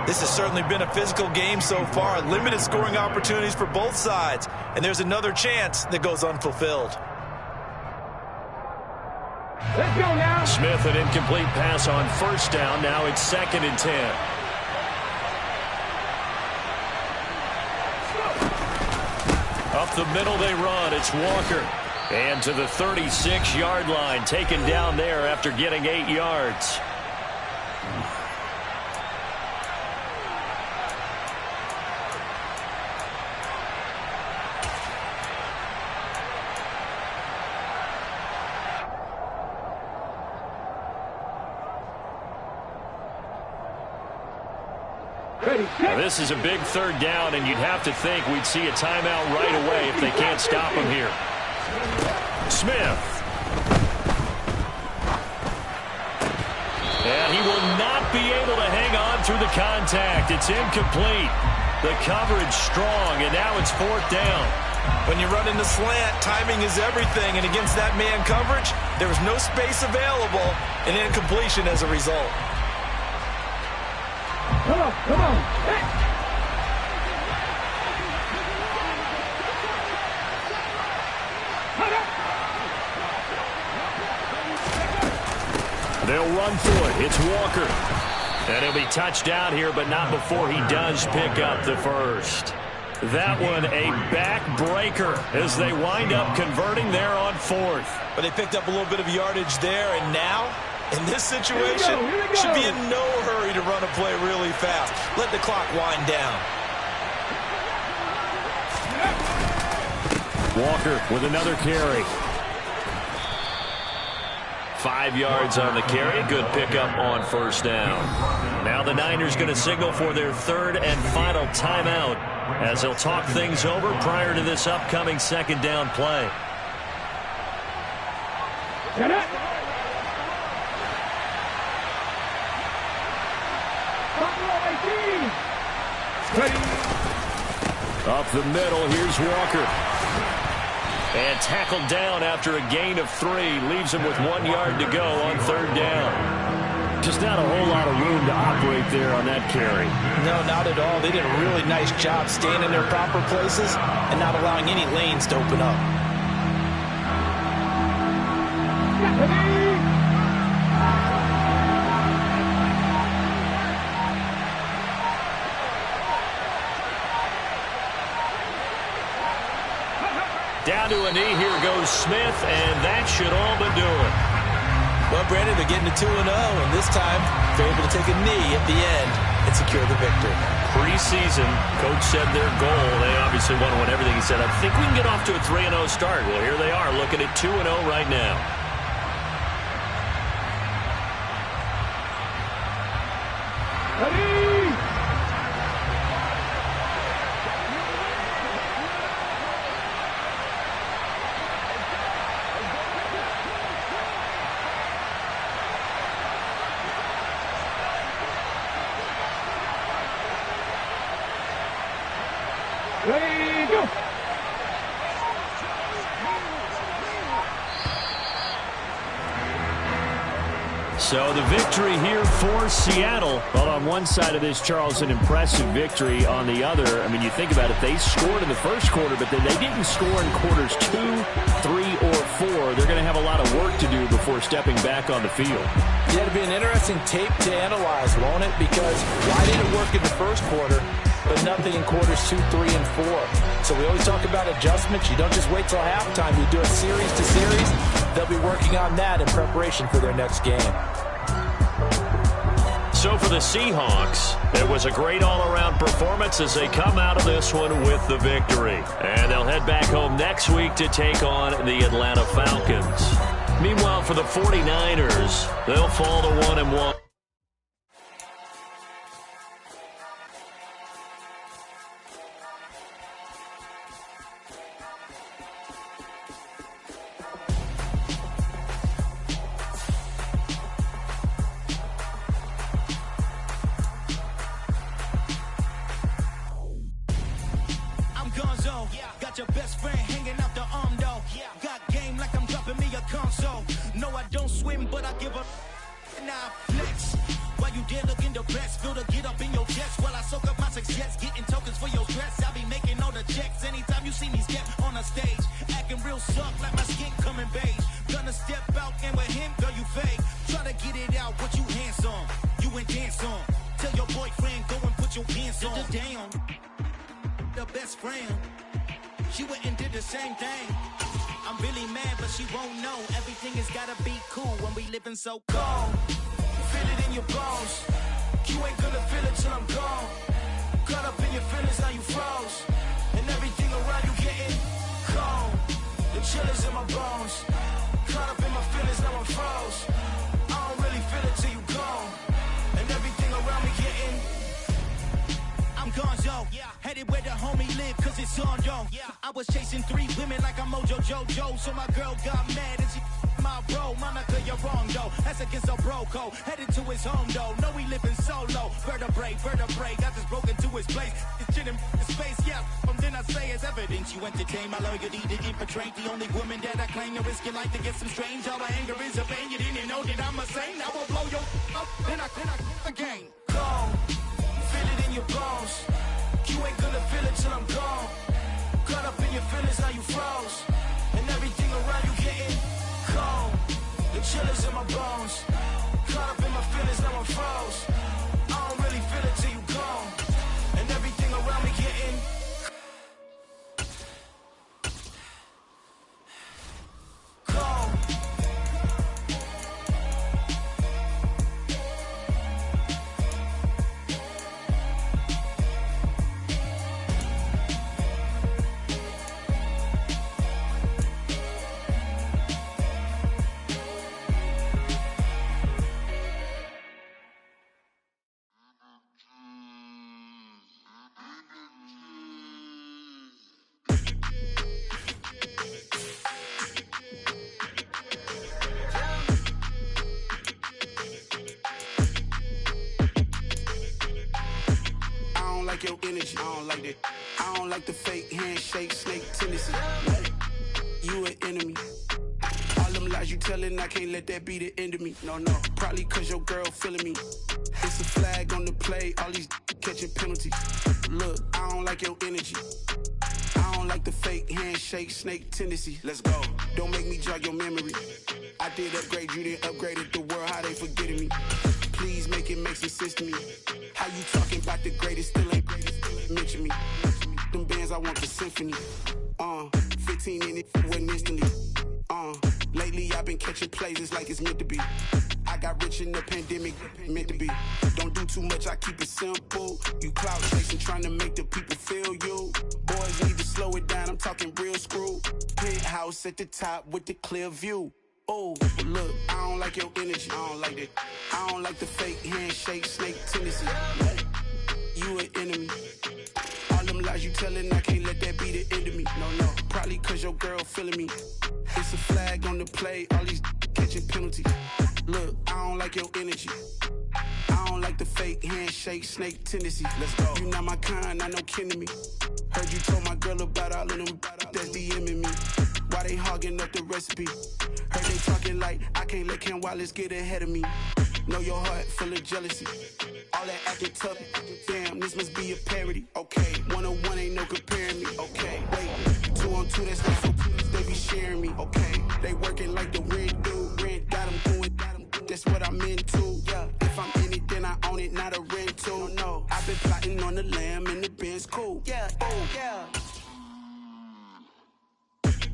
This has certainly been a physical game so far. Limited scoring opportunities for both sides. And there's another chance that goes unfulfilled. Let's go now. Smith, an incomplete pass on first down. Now it's 2nd and 10. Up the middle they run. It's Walker. And to the 36-yard line, taken down there after getting 8 yards. Now, this is a big 3rd down, and you'd have to think we'd see a timeout right away if they can't stop him here. Smith. And he will not be able to hang on through the contact. It's incomplete. The coverage strong, and now it's 4th down. When you run in the slant, timing is everything, and against that man coverage, there was no space available, and incompletion as a result. Come on. Hey. They'll run for it. It's Walker. And he'll be touched down here, but not before he does pick up the first. That one a backbreaker as they wind up converting there on fourth. But they picked up a little bit of yardage there, and now, in this situation, should be in no hurry to run a play really fast. Let the clock wind down. Walker with another carry. 5 yards on the carry. Good pickup on first down. Now the Niners going to signal for their third and final timeout as they'll talk things over prior to this upcoming second down play. Up the middle, here's Walker. And tackled down after a gain of 3. Leaves him with 1 yard to go on third down. Just not a whole lot of room to operate there on that carry. No, not at all. They did a really nice job staying in their proper places and not allowing any lanes to open up. Down to a knee, here goes Smith, and that should all but do it. Well, Brandon, they're getting to 2-0, and this time they're able to take a knee at the end and secure the victory. Preseason, coach said their goal, they obviously want to win everything. He said, I think we can get off to a 3-0 start. Well, here they are looking at 2-0 right now. Ready, go! So the victory here for Seattle. Well, on one side of this, Charles, an impressive victory. On the other, I mean, you think about it, they scored in the first quarter, but then they didn't score in quarters 2, 3, or 4. They're going to have a lot of work to do before stepping back on the field. Yeah, it'll be an interesting tape to analyze, won't it? Because why did it work in the first quarter, but nothing in quarters 2, 3, and 4? So we always talk about adjustments. You don't just wait till halftime. You do it series to series. They'll be working on that in preparation for their next game. So for the Seahawks, it was a great all-around performance as they come out of this one with the victory. And they'll head back home next week to take on the Atlanta Falcons. Meanwhile, for the 49ers, they'll fall to 1-1. Got your best friend hanging out the arm though. Got game like I'm dropping me a console. No, I don't swim, but I give up. Now flex. While you there looking the best, feel the get up in your chest while I soak up my success, getting tokens for your stress. I be making all the checks anytime you see me step on a stage, acting real suck like my skin coming beige. Gonna step out and with him, girl, you fake. Try to get it out, what you handsome, you ain't dance on. Tell your boyfriend go and put your pants on. Down, the best friend. She went and did the same thing. I'm really mad, but she won't know. Everything has gotta be cool when we living so cold. Feel it in your bones. You ain't gonna feel it till I'm gone. Caught up in your feelings, now you froze. And everything around you getting cold. The chill is in my bones. Caught up in my feelings, now I'm froze. I don't really feel it till you gone. And everything around me getting I'm gone, yo. Headed where the homie live, cause it's on, yo. I was chasing 3 women like I'm Mojo Jojo. So my girl got mad and she my bro. Monica, you're wrong, though. That's against a bro code. Headed to his home, though. No, he living solo. Vertebrae. Got this broken to his place. It's chin in his face, yeah. Then I say it's evidence. You entertain my loyalty to infiltrate. The only woman that I claim. You risk your life to get some strange. All my anger is a pain. You didn't know that I'm a saint. I will blow your up. Then I again. Go. Feel it in your bones. You ain't gonna feel it till I'm gone. Caught up in your feelings, now you froze. And everything around you getting cold. The chill is in my bones. like your energy. I don't like that. I don't like the fake handshake, snake tendency. You an enemy. All them lies you telling, I can't let that be the end of me. No, probably cause your girl feeling me. It's a flag on the play, all these catching penalties. Look, I don't like your energy. I don't like the fake handshake, snake tendency. Let's go. Don't make me jog your memory. I did upgrade, you didn't upgrade it. The world, how they forgetting me. Please make it make some sense to me. How you talking about the greatest, still ain't mention me. Them bands, I want the symphony. 15 in it, wasn't instantly. Lately I've been catching plays, it's like it's meant to be. I got rich in the pandemic, meant to be. Don't do too much, I keep it simple. You clout chasing, trying to make the people feel you. Boys need to slow it down, I'm talking real screw. Penthouse at the top with the clear view. Oh, look, I don't like your energy, I don't like that. I don't like the fake handshake, snake tendency. You an enemy. All them lies you telling, I can't let that be the end of me. No, probably cause your girl feeling me. It's a flag on the play, all these catching penalties. Look, I don't like your energy. I don't like the fake handshake, snake tendency. Let's go. You not my kind, I know kin to me. Heard you told my girl about all of them that's DMing me. Why they hogging up the recipe? Heard they talking like I can't let Ken Wallace get ahead of me. Know your heart full of jealousy. All that acting tough, damn, this must be a parody. Okay, 1-on-1 ain't no comparing me. Okay, wait, 2-on-2, that's not so they be sharing me. Okay, they working like the rent dude. Rent got them doing, that's what I'm into. Yeah, if I'm in it, then I own it, not a rental. No, I've been plotting on the lamb and the Benz cool. Yeah, oh, yeah.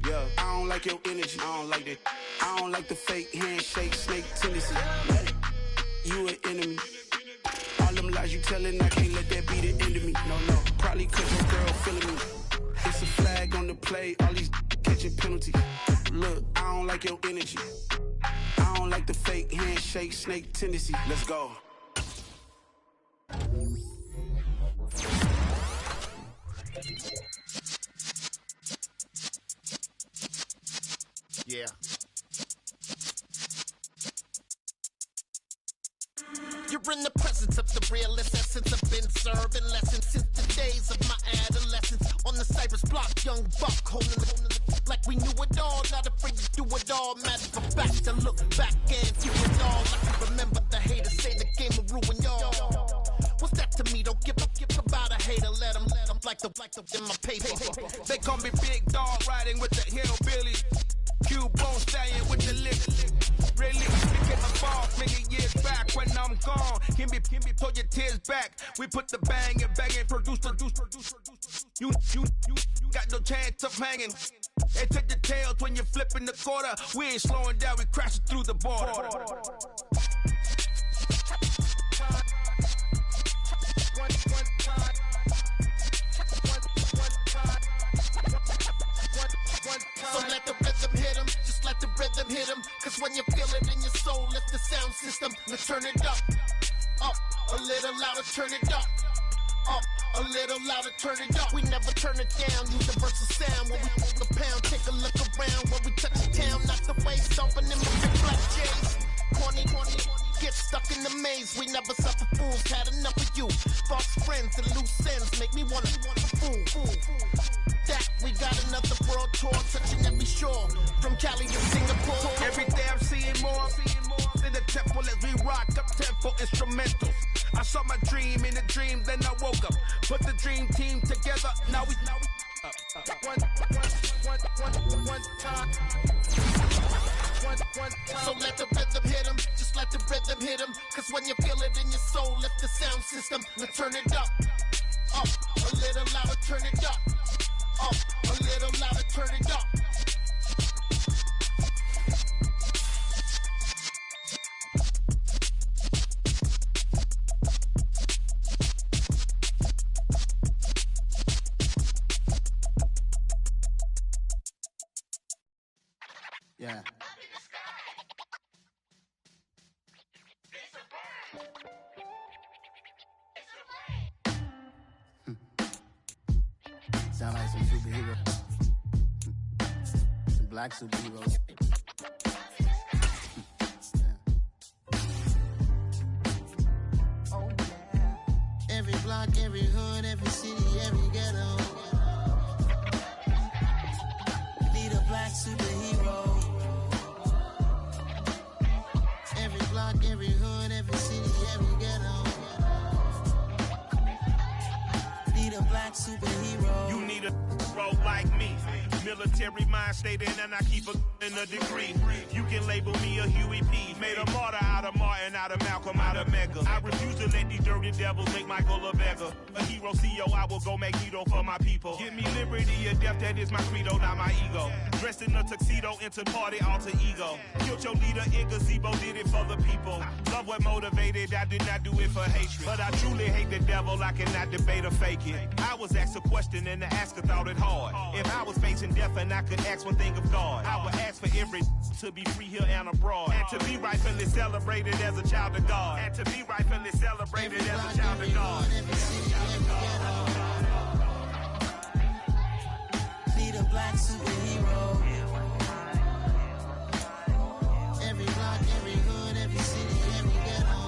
Yeah, I don't like your energy, I don't like that. I don't like the fake handshake, snake tendency. You an enemy. All them lies you telling, I can't let that be the end of me. No, probably cause your girl feeling me. It's a flag on the play, all these catching penalties. Look, I don't like your energy. I don't like the fake handshake, snake tendency. Let's go. Yeah. You're in the presence of the realest essence. I've been serving lessons since the days of my adolescence. On the Cypress block, young buck holding it like we knew it all. Not afraid to do it all. Matter of fact, to look back and view it all. I can remember the haters say the game will ruin y'all. What's that to me? Don't give about a hater. Let them like the in my paper. They call me Big Dog, riding with the hillbillies. Q-Bone stallion with the lick. Really became a boss many years back when I'm gone. Can be pull your tears back. We put the bang and produce. You got no chance of hanging. They take the tails when you're flipping the quarter. We ain't slowing down, we crashing through the border. So let the rhythm hit him, just let the rhythm hit him. Cause when you feel it in your soul, lift the sound system. Now turn it up a little louder, turn it up a little louder, turn it up. We never turn it down, universal sound. When we move the pound, take a look around. When we touch the town, not the way, stomping in my big black J's. Corny, get stuck in the maze. We never suffer fools, had enough of you. False friends and loose ends make me wanna fool. That we got another world tour, touching every shore, from Cali to Singapore. Every day I'm seeing more in the temple as we rock up tempo instrumentals. I saw my dream in a dream, then I woke up. Put the dream team together, now we one time. So let the rhythm hit him, just let the rhythm hit him. Cause when you feel it in your soul, lift the sound system. Now turn it up a little louder, turn it up a little louder, turn it up. Yeah. Sound like some superheroes. Some black superheroes. Every block, every hood, every city, every ghetto. Need a black superhero. Every block, every hood, every city, every ghetto. Need a black superhero. You need a role like me. Military mind state and I keep in a degree. You can label me a Huey P. Made a martyr out of Martin, out of Malcolm, out of Mega. I refuse to let these dirty devils make Michael a beggar. A hero CEO, I will go Magneto for my people. Give me liberty or death, that is my credo, not my ego. Dressed in a tuxedo, into party, alter ego. Killed your leader in gazebo, did it for the people. Love what motivated, I did not do it for hatred. But I truly hate the devil, I cannot debate or fake it. I was asked a question and the asker thought it hard. If I was facing death and I could ask one thing of God, I would ask for every to be free here and abroad, and to be rightfully celebrated as a child of God, and to be rightfully celebrated as a child of God. Need a black superhero. Every block, every hood, every city, every ghetto.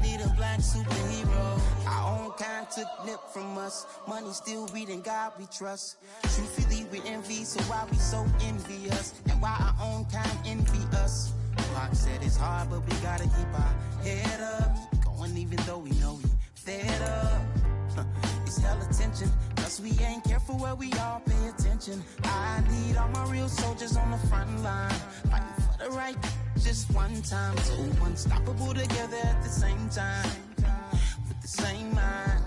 Need a black superhero. Our own kind took nip from us. Money still reading God we trust. Truthfully we envy, so why we so envious? And why our own kind envy us? Pac said it's hard, but we gotta keep our head up. Keep going even though we know we fed up. It's hell attention, cause we ain't careful where we all pay attention. I need all my real soldiers on the front line, fighting for the right just one time. So unstoppable together at the same time, with the same mind.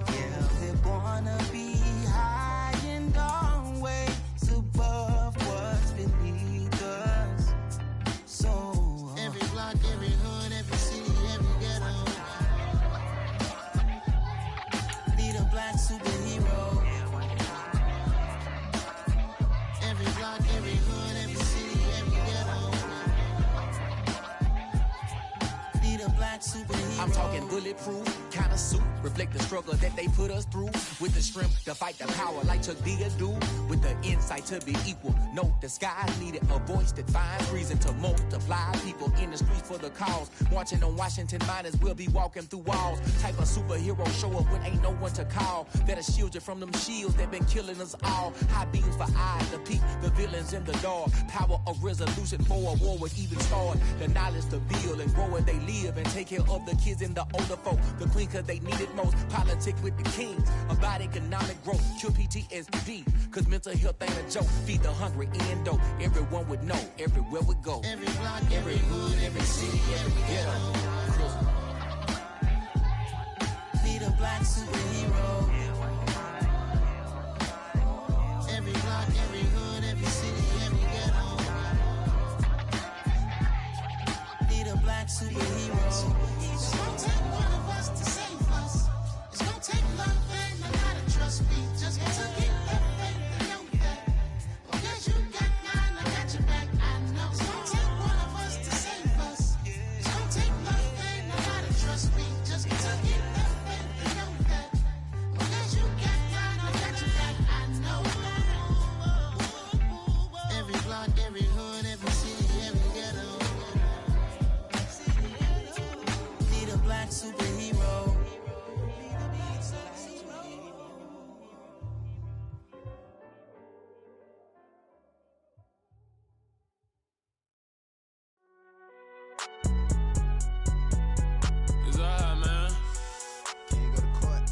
Yeah, we're gonna be high and always above what's beneath us. So every block, every hood, every city, every ghetto. Need a black superhero. Every block, every hood, every city, every ghetto. Need a black superhero. I'm talking bulletproof kind of suit, reflect the struggle that they put us through, with the strength to fight the power like Chuck D do, with the insight to be equal. Note the sky needed a voice that finds reason to multiply people in the streets for the cause. Marching on Washington miners, we'll be walking through walls. Type of superhero show up when ain't no one to call. That'll shield you from them shields that been killing us all. High beams for eyes to peek the villains in the dark. Power of resolution for a war would even start. The knowledge to build and grow where they live and take care of the kids and the older folk. The queen cause they need it most. Politics with the kings about economic growth. Cure PTSD cause mental health ain't a joke. Feed the hungry and dope. Everyone would know everywhere we go. Every block, every hood, every city, every ghetto. Need a black superhero. Every block, every hood, every city, every ghetto. Need a black superhero. It's gonna take one of us to save us. It's gonna take love and a lot of trust. We just got to get that faith and know that. Because you got mine, I got your back. I know. It's gonna take one of us to save us. It's gonna take love and a lot of trust. We just got to get that faith and know that. Because you got mine, I got your back. I know. Every block, every hood, every city, every ghetto. Need a black superhero. It's alright, man. Can you go to court?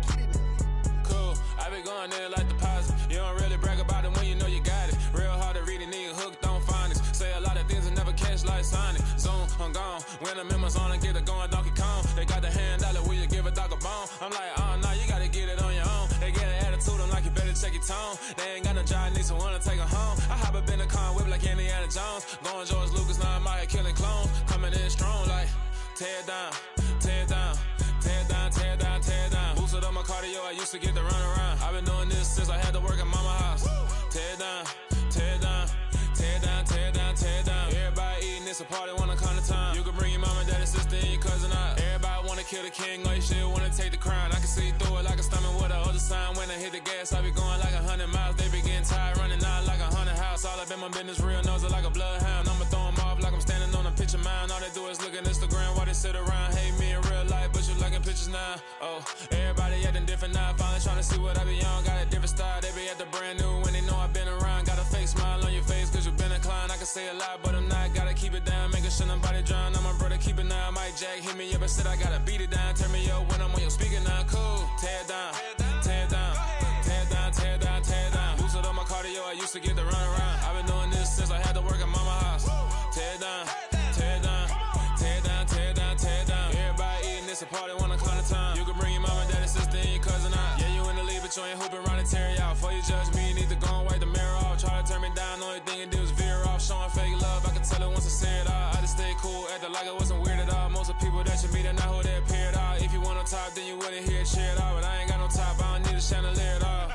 Get in there. Cool. I be going there like deposit. You don't really brag about it when you know you got it. Real hard to read a nigga hooked, don't find it. Say a lot of things and never catch like sign it. Zone, I'm gone. When I'm in my zone, I get it going Donkey Kong. They got the hand dollar, will you give a dog a bone? I'm like, oh, no, you gotta get it on your own. They get an attitude, I'm like, you better check your tone. They ain't got no job, need someone to take her home. I hop up in the car, whip like Indiana Jones. Going George Lucas, now I'm out here killing clones. Coming in strong like, tear down, tear down, tear down, tear down, tear down. Boosted up my cardio, I used to get to run around. I've been doing this since I had to work at mama house. Tear down, tear down, tear down, tear down, tear down. Everybody eating, it's a party, wanna come to time. You can bring your mama, daddy, sister, and your cousin out. Everybody wanna kill the king, or you shit wanna take the crown. I can see through it like a stomach with a other sign. When I hit the gas, I be going like 100 miles. They be getting tired, running out like 100 house. All up in my business, real nose like a bloodhound. I'ma throw them off like I'm standing on a picture mound. All they do is look at Instagram while they sit around, hate me. bitches now. Oh, everybody acting different now. Finally trying to see what I be on. Got a different style. They be at the brand new when they know I've been around. Got a fake smile on your face cause you been inclined. I can say a lot, but I'm not. Gotta keep it down. Making sure nobody drown. I'm my brother, keep it now. Mike Jack hit me up and said I gotta beat it down. Turn me up when I'm on your speaker now. Cool. Tear it down. Tear it down. Tear it down. Tear it down. Tear it down. Boosted up my cardio. I used to get to run around. I've been doing this since I had to work at mama house. Tear it down. Tear it down. Tear it down. Tear it down. Tear it down. Everybody eating this a party one o'clock of time. You can bring your mama, daddy, sister, and your cousin out. Yeah, you in the lead, but you ain't hooping around and tear it out. Before you judge me, you need to go and wipe the mirror off. Try to turn me down, the only thing you do is veer off. Showing fake love, I can tell it once I say it all. I just stay cool, acting like it wasn't weird at all. Most of the people that you meet are not who they appear at all. If you want on top, then you wouldn't hear it cheer at all. But I ain't got no top, I don't need a chandelier at all.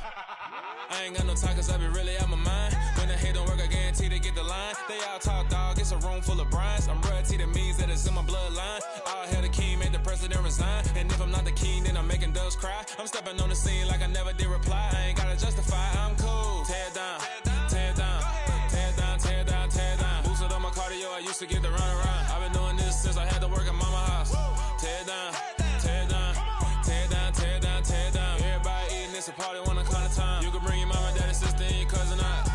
I ain't got no time cause I be really out my mind. When the hate don't work, I guarantee they get the line. They all talk dog, it's a room full of brines. I'm royalty, that means that it's in my bloodline. All hail the king, make the president resign. And if I'm not the king, then I'm making doves cry. I'm stepping on the scene like I never did reply. I ain't gotta justify, I'm cool. Tear it down, tear it down, tear it down, tear it down, tear it down. Boosted up my cardio, I used to get to run around. I've been doing this since I had to work at mama house. Tear it down, tear it down, tear it down, tear it down, tear it down. Everybody eating this a party one o'clock of time. You can bring your mama, daddy, sister, and your cousin out.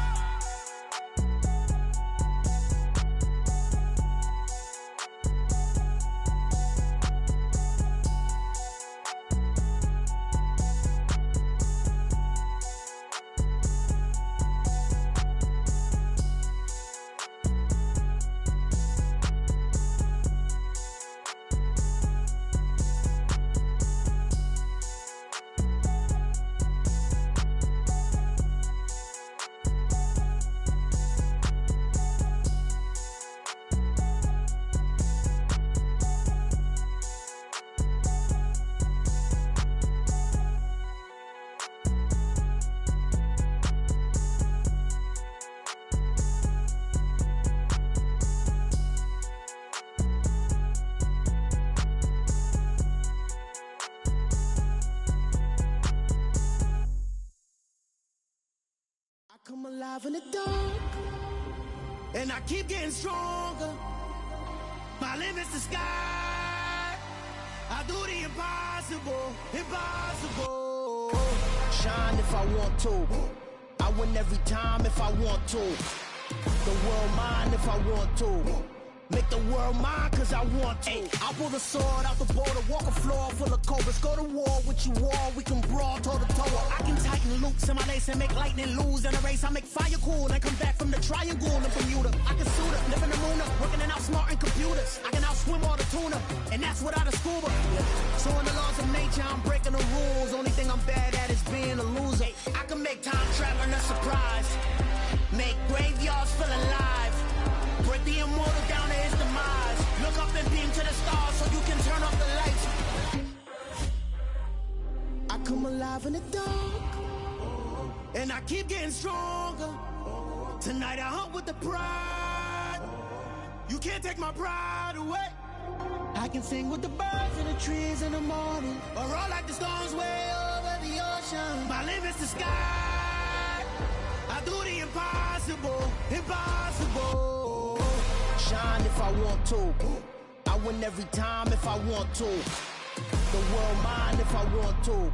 Come alive in the dark, and I keep getting stronger. My limit's the sky. I do the impossible, impossible. Shine if I want to. I win every time if I want to. The world mine if I want to. Make the world mine cause I want to. Ay, I'll pull the sword out the border, walk a floor full of cobras. Go to war with you all, we can brawl toe to toe. I can tighten loops in my lace and make lightning lose in a race. I make fire cool and come back from the triangle in Bermuda. I can suit up, live in the moon up, working and outsmarting computers. I can outswim all the tuna, and that's without a scuba. So in the laws of nature, I'm breaking the rules. Only thing I'm bad at is being a loser. I can make time traveling a surprise, make graveyards feel alive. Break the immortal down to his demise. Look up and beam to the stars so you can turn off the lights. I come alive in the dark, and I keep getting stronger. Tonight I hunt with the pride. You can't take my pride away. I can sing with the birds and the trees in the morning, or roll like the storms way over the ocean. My limit's the sky. I do the impossible, impossible. Shine if I want to. I win every time if I want to. The world mine if I want to.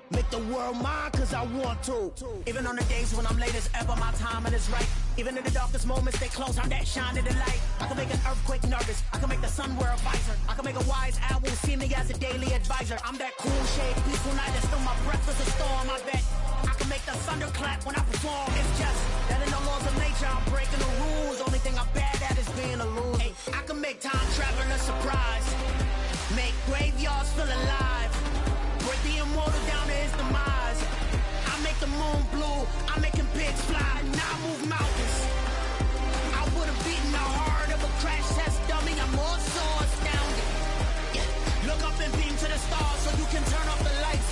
Make the world mine cause I want to. Even on the days when I'm late as ever, my timing is right. Even in the darkest moments, stay close, I'm that shine in the light. I can make an earthquake nervous, I can make the sun wear a visor. I can make a wise owl see me as a daily advisor. I'm that cool shade, peaceful night, that's still my breath is a storm, I bet. I can make the thunder clap when I perform. It's just that in the laws of nature, I'm breaking the rules. Only thing I'm bad at is being a loser. Hey, I can make time traveling a surprise, make graveyards feel alive. Break the immortal down to his demise. I make the moon blue, I'm making pigs fly. Now I move mountains. I would've beaten the heart of a crash test dummy. I'm more so astounded. Yeah. Look up and beam to the stars so you can turn off the lights.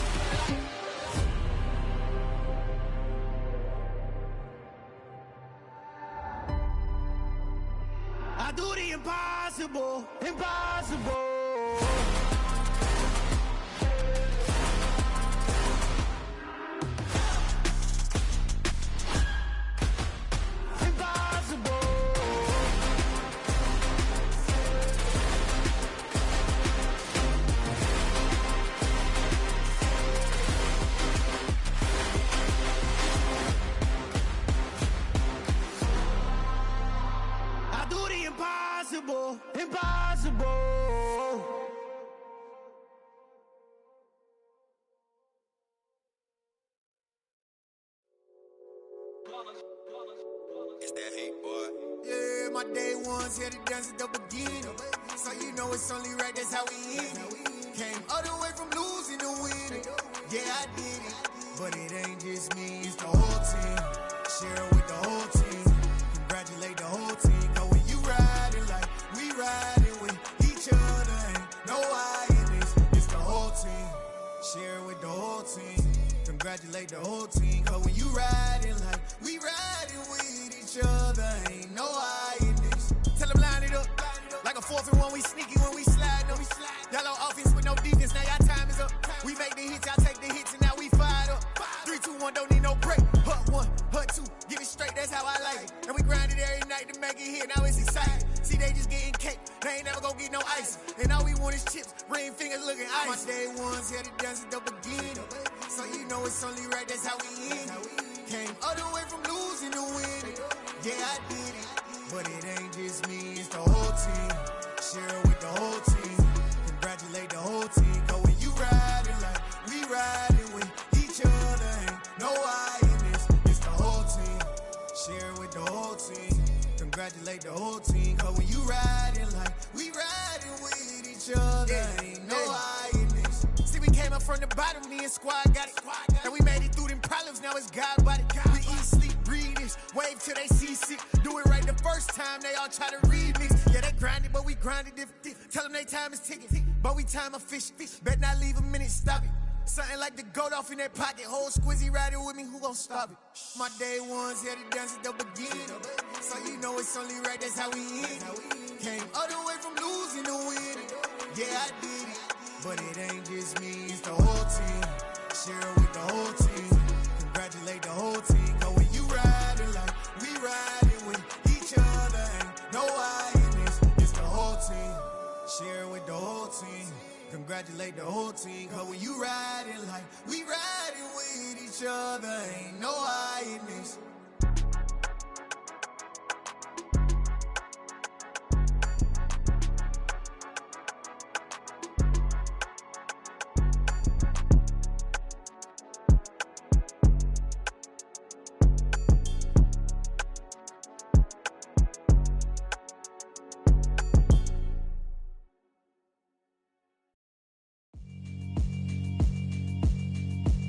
I do the impossible, impossible. impossible, impossible. It's that hate, boy. Yeah, my day ones here to dance at the beginning. So you know it's only right, that's how we end it. Came all the way from losing to winning. Yeah, I did it. But it ain't just me, it's the whole team. Share it with the whole team. Congratulate the whole team. Cause when you riding like we riding with each other, ain't no I in this. It's the whole team. Share it with the whole team. Congratulate the whole team. Cause when you riding like we riding with each other, ain't no I in this. Tell them line it up. Like a 4th and 1, we sneaky when we slide them. Y'all on offense with no defense, now y'all time is up. We make the hits, y'all take the hits, and now we fired up. 3, 2, 1, don't need no break. Hut 1, hut 2, get it straight, that's how I like it. And we grind it every night to make it hit, now it's exciting. See, they just getting cake, they ain't never gonna get no ice. And all we want is chips, ring fingers looking ice. My day ones here to dance at the beginning. So you know it's only right, that's how we end it. Came all the way from losing to winning. Yeah, I did it. But it ain't just me, it's the whole team. Share it with the whole team. Congratulate the whole team. Cause when you riding like we riding with each other, ain't no I in this. It's the whole team. Share it with the whole team. Congratulate the whole team. Cause when you riding like we riding with each other, ain't no I in this. See, we came up from the bottom, me and squad got it. And we made it through them problems, now it's God body. We eat, sleep, breathe this, wave till they see sick. Do it right the first time, they all try to remix. Yeah, they grinded, but we grinded different. Tell them they time is ticking, but we time efficient. Bet not leave a minute, stop it. Something like the goat off in that pocket. Whole squizzy riding with me, who gon' stop it? My day ones here to dance at the beginning. So you know it's only right, that's how we end it. Came all the way from losing to winning. Yeah, I did it. But it ain't just me, it's the whole team. Share it with the whole team. Congratulate the whole team. Cause when you riding like we riding with each other, ain't no I in this. It's the whole team. Share it with the whole team. Congratulate the whole team. Cause when you riding like we riding with each other, ain't no I in this.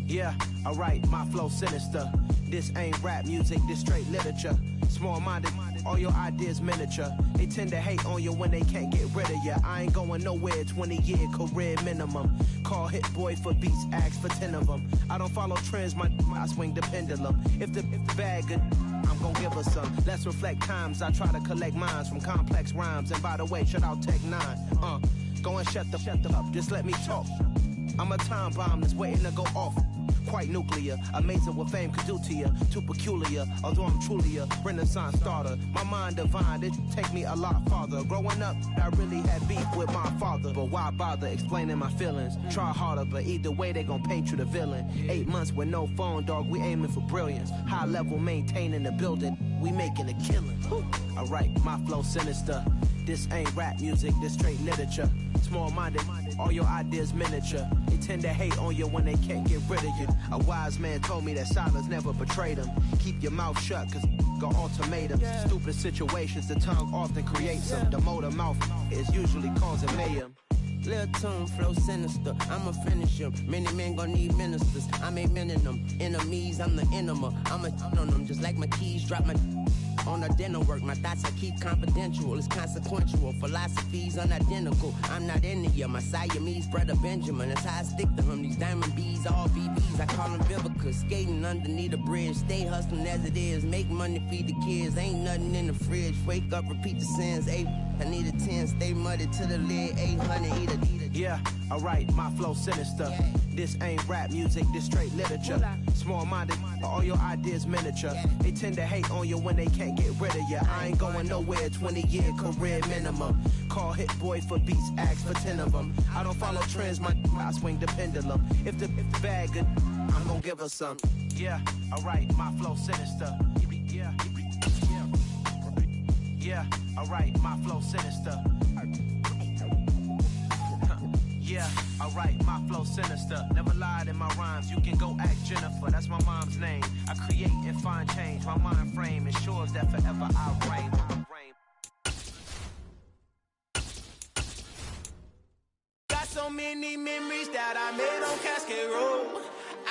Yeah, alright, my flow sinister. This ain't rap music, this straight literature. Small-minded, all your ideas miniature. They tend to hate on you when they can't get rid of you. I ain't going nowhere, 20-year career minimum. Call Hit Boy for beats, ask for 10 of them. I don't follow trends, I swing the pendulum. If the bag good, I'm gon' give her some. Let's reflect times, I try to collect minds from complex rhymes. And by the way, shout out Tech 9. Go and shut the up, just let me talk. I'm a time bomb that's waiting to go off. Quite nuclear, amazing what fame could do to you. Too peculiar, although I'm truly a renaissance starter. My mind divine, it take me a lot farther. Growing up, I really had beef with my father. But why bother explaining my feelings? Try harder, but either way they gon' paint you the villain. 8 months with no phone, dog, we aiming for brilliance. High level maintaining the building, we making a killing. Alright, my flow sinister. This ain't rap music, this straight literature. Small-minded, all your ideas miniature. They tend to hate on you when they can't get rid of you. A wise man told me that silence never betrayed him. Keep your mouth shut, cause got ultimatums. Stupid situations, the tongue often creates them. The motor mouth is usually causing mayhem. Lil' tune, flow sinister, I'ma finish him. Many men gon' need ministers, I'm a men in them. Enemies, I'm the enema. I'ma on them, just like my keys, drop my on the dinner work. My thoughts I keep confidential, it's consequential. Philosophies unidentical, I'm not in you. My Siamese brother Benjamin, that's how I stick to him. These diamond bees, all BBs, I call them Vivica. Skating underneath the bridge, stay hustling as it is. Make money, feed the kids, ain't nothing in the fridge. Wake up, repeat the sins, I need a 10, stay muddy to the lid, 800, eat a. Yeah, alright, my flow sinister. This ain't rap music, this straight literature. Small-minded, all your ideas miniature. They tend to hate on you when they can't get rid of you. I ain't going nowhere, 20-year career minimum. Call Hit Boy for beats, ask for 10 of them. I don't follow trends, I swing the pendulum. If the bag good, I'm gon' give her some. Yeah, alright, my flow sinister. Yeah, alright, my flow sinister. Yeah, alright, my flow sinister. Never lied in my rhymes, you can go ask Jennifer, that's my mom's name. I create and find change, my mind frame ensures that forever I reign. Got so many memories that I made on Cascade Road.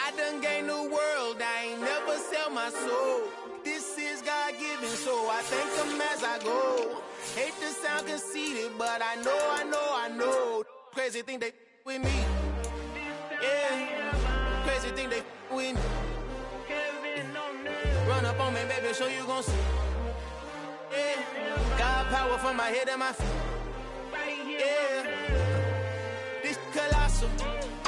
I done gained the world, I ain't never sell my soul. This is God-given, so I thank him as I go. Hate to sound conceited, but I know. Crazy thing they with me. Yeah, crazy thing they with me. Run up on me, baby, so you gon' see. Yeah, God power from my head and my feet. Yeah, this colossal.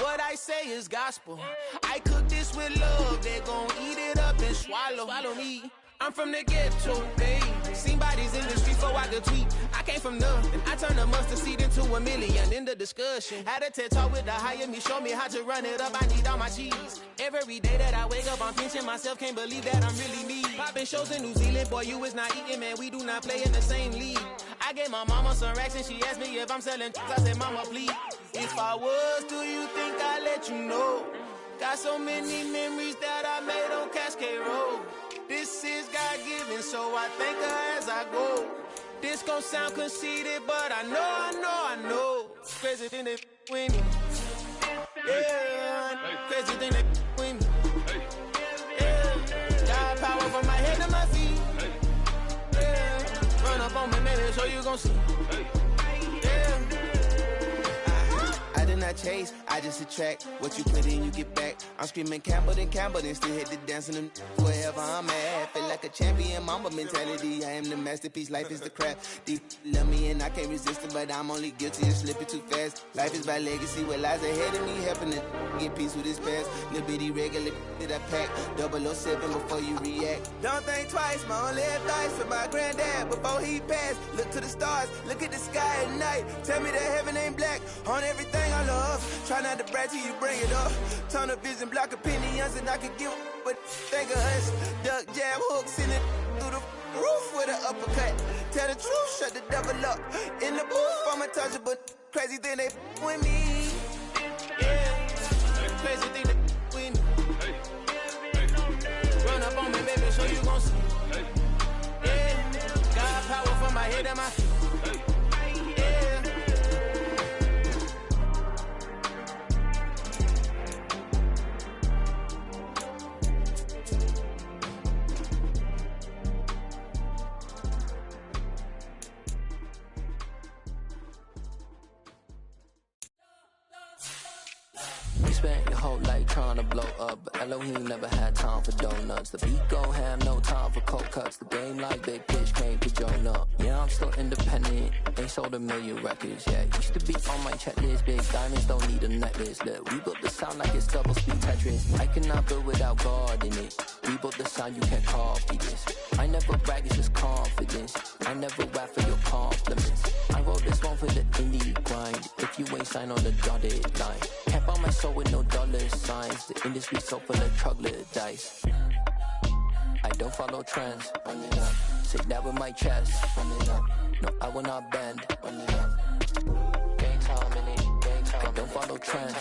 What I say is gospel. I cook this with love, they gon' eat it up and swallow me. I'm from the ghetto, babe. Seen bodies in the streets so I could tweet. I came from nothing. I turned a mustard seed into a million in the discussion. Had a TED talk with the higher me, show me how to run it up. I need all my cheese. Every day that I wake up, I'm pinching myself. Can't believe that I'm really me. Popping shows in New Zealand, boy, you is not eating, man. We do not play in the same league. I gave my mama some racks and she asked me if I'm selling. I said, mama, please. If I was, do you think I'd let you know? Got so many memories that I made on Cascade Road. This is God-given, so I thank her as I go. This gon' sound conceited, but I know. Crazy thing they with me. Yeah, crazy thing they with me. Yeah, God power from my head to my feet. Yeah, run up on me, baby, so you gon' see. Yeah. I did not chase, I just attract. What you put in, you get back. I'm screaming Campbell, then still hit the dancing them wherever I'm at. Feel like a champion, mamba mentality. I am the masterpiece, life is the craft. Deep love me and I can't resist it, but I'm only guilty of slipping too fast. Life is by legacy, what lies ahead of me, helping to get peace with this past. Little bitty regular that I pack, 007 before you react. Don't think twice, my only advice for my granddad before he passed. Look to the stars, look at the sky at night. Tell me that heaven ain't black on everything I love. Try not to brag till you bring it up. Tunnel vision, block opinions, and I could give but think of us. Duck jab hooks in it through the roof with an uppercut. Tell the truth, shut the devil up. In the booth, I'm untouchable. Crazy thing they with me. Yeah, crazy thing they with me. Run up on me, baby, so you gon' see. Yeah, God power from my head and my feet. Spent your whole life trying to blow up, but Elohim never had time for donuts. The beat gon' have no time for cold cuts. The game like Big Pitch came to join up. Yeah, I'm still independent, ain't sold a million records. Yeah, used to be on my checklist. Big diamonds don't need a necklace. Look, we built the sound like it's double speed Tetris. I cannot build without God in it. We built the sound, you can't copy this. I never brag, it's just confidence. I never rap for your compliments. I wrote this one for the indie grind. If you ain't signed on the dotted line, can't buy my soul with no dollar signs. The industry so full of troglodytes. I don't follow trends. Run it up. Say that with my chest. Run it up. No, I will not bend. Run it up. Gang time in it. Gang time. I don't follow trends.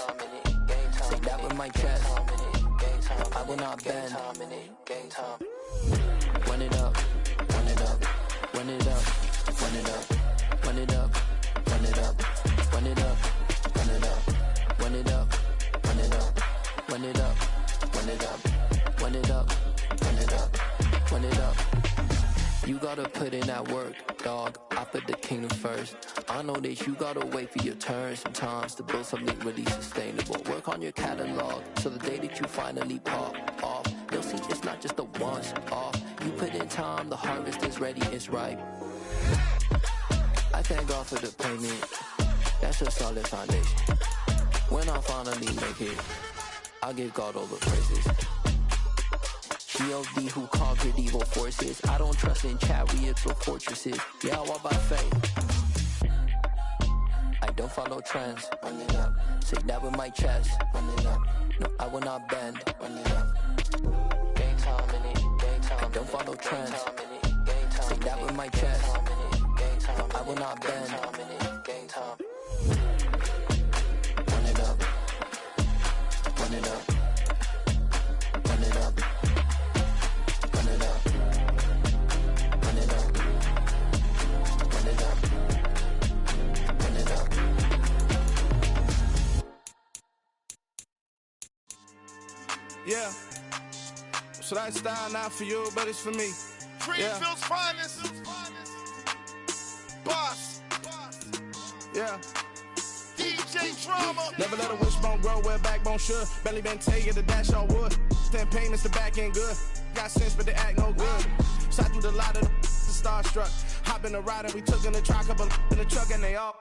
Say that with my chest. No, I will not bend. Gang time. Run it up. Run it up. Run it up. Run it up. Run it up. Run it up. Run it up. Run it up. Run it up. Run it up. Run it up. Run it up. Run it up. Run it up. Run it up. You gotta put in that work, dog. I put the kingdom first. I know that you gotta wait for your turn sometimes to build something really sustainable. Work on your catalog so the day that you finally pop off, you'll see it's not just a once off. You put in time, the harvest is ready, it's ripe. I thank God for the payment. That's a solid foundation. When I finally make it, I'll give God all the praises. G.O.D. who conquered evil forces. I don't trust in chariots or fortresses. Yeah, I walk by faith. I don't follow trends. Run it up. Say that with my chest. Run it up. No, I will not bend. Run it up. Gang time in it. Gang time. I don't follow trends. Say that with my chest. I will not bend. Game time. Run it up. Run it up. Run it up. Run it up. Run it up. Run it up. Run it up. Yeah. So that style not for you, but it's for me. Greenfield's finest. Boss. Yeah. DJ Drama. Never let a wishbone grow where a backbone should. Belly been take it, the dash all wood. 10 payments, the back end good. Got sense, but they act no good. Shot through the lot of the starstruck. Hop in the ride and we took in the truck, couple in the truck, and they all.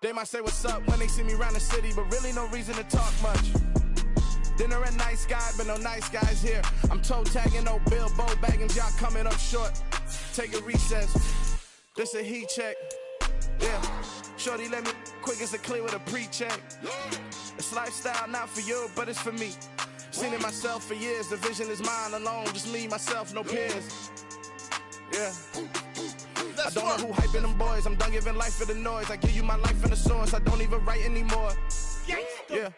They might say what's up when they see me around the city, but really no reason to talk much. Dinner at Nice Guy, but no nice guys here. I'm toe tagging, no Bilbo bagging, y'all coming up short. Take a recess. This a heat check. Yeah. Shorty let me quick as a clear with a pre-check. It's lifestyle not for you, but it's for me. Seen it myself for years. The vision is mine alone. Just me, myself, no peers. Yeah. I don't know who hyping them boys. I'm done giving life for the noise. I give you my life in the source. I don't even write anymore. Yeah.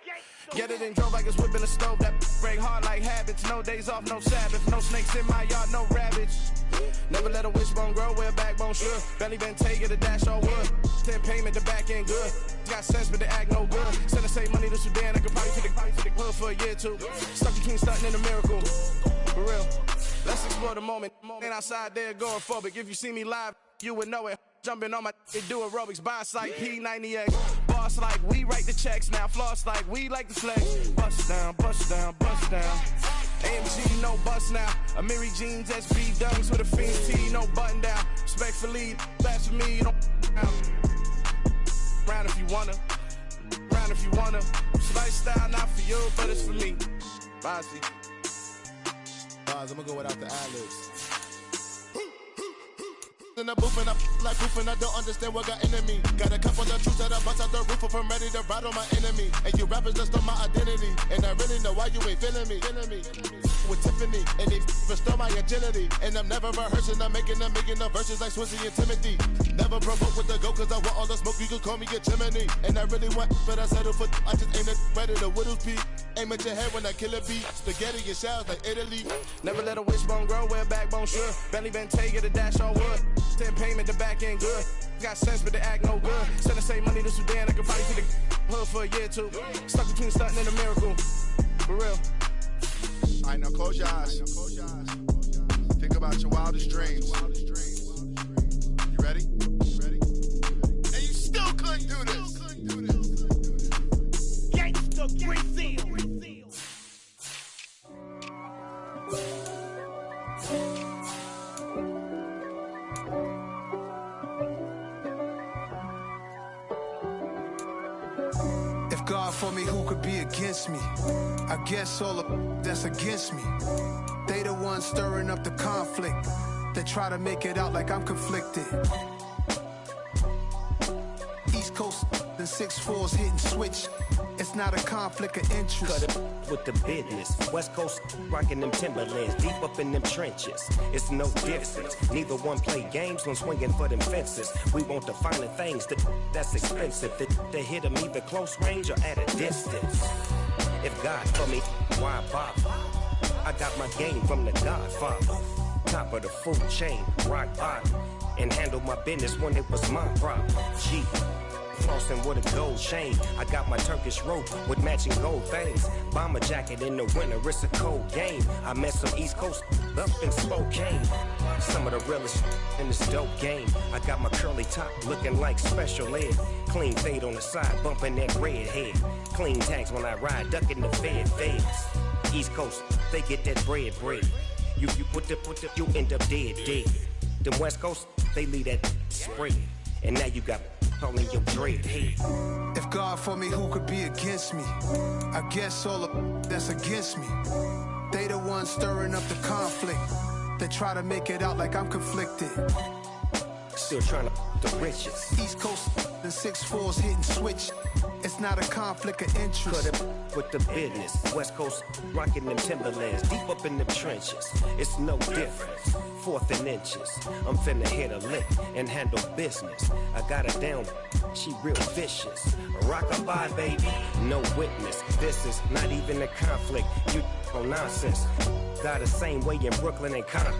Get it and drove like it's whipping the stove. That break hard like habits. No days off, no Sabbath. No snakes in my yard, no rabbits. Never let a wishbone grow where a backbone should. Belly been take it, the dash all wood. 10 payment, the back end good. Got sense, but they act no good. Send to save money to Sudan. I could probably take the hood for a year or two. Stuck between stunting and a miracle. For real. Let's explore the moment. Ain't outside there going phobic. If you see me live, you would know it. Jumping on my they do aerobics, boss like P90X. Boss like we write the checks now. Floss like we like the flex. Bust down, bust down, bust down. AMG, no bust now. Amiri jeans, SB dunks with a fiend T, no button down. Respectfully, that's for me, don't round if you wanna. Round if you wanna. It's lifestyle not for you, but it's for me. Bossy. Bars, I'm gonna go without the ad-libs. In the booth and I like proof and I don't understand what got into me. Got a couple of troops that I bust out the roof if I'm ready to ride on my enemy. And you rappers just on my identity. And I really know why you ain't feeling me. With Tiffany and they restore my agility. And I'm never rehearsing, I'm making them verses like Swizzy and Timothy. Never provoke with the go cause I want all the smoke, you can call me a chimney. And I really want, but I settle for I just aim it ready to Whittles Peak. Aim at your head when I kill a beat. Spaghetti and shells like Italy. Never let a wishbone grow where a backbone should. Belly been take it, the dash all wood. 10 payment, the back end good. Got sense, but they act no good. Send to save money to Sudan, I could probably take the hood for a year or two. Stuck between stunting and a miracle. For real. Alright, now close your eyes. Think about your wildest dreams. You ready? And you still couldn't do this. Gangsta Brazil. If God for me, who could be against me? I guess all of that's against me. They the ones stirring up the conflict. They try to make it out like I'm conflicted. East Coast and 6'4's hitting switch. It's not a conflict of interest. Cut it with the business. West Coast rocking them Timberlands, deep up in them trenches. It's no difference. Neither one play games when swinging for them fences. We want the finer things that's expensive. That hit them either close range or at a distance. If God for me, why bother? I got my game from the Godfather. Top of the food chain, rock bottom. And handle my business when it was my problem. Gee. Flossing with a gold chain. I got my Turkish rope with matching gold things. Bomber jacket in the winter, it's a cold game. I met some East Coast up in Spokane. Some of the realest in this dope game. I got my curly top looking like special ed. Clean fade on the side, bumping that red head. Clean tags when I ride, ducking the feds. East Coast, they get that bread. You put you end up dead. Them West Coast, they leave that spread. And now you got all in your dread head. If God for me, who could be against me? I guess all of that's against me. They the ones stirring up the conflict. They try to make it out like I'm conflicted. still trying to the riches. East Coast and 6'4s hitting switch. It's not a conflict of interest. Cut it with the business. West Coast rocking them Timberlands, deep up in them trenches. It's no different. 4th and inches. I'm finna hit a lick and handle business. I got her down, she real vicious. Rock-a-bye, baby, no witness. This is not even a conflict. You on nonsense. Got the same way in Brooklyn and Compton.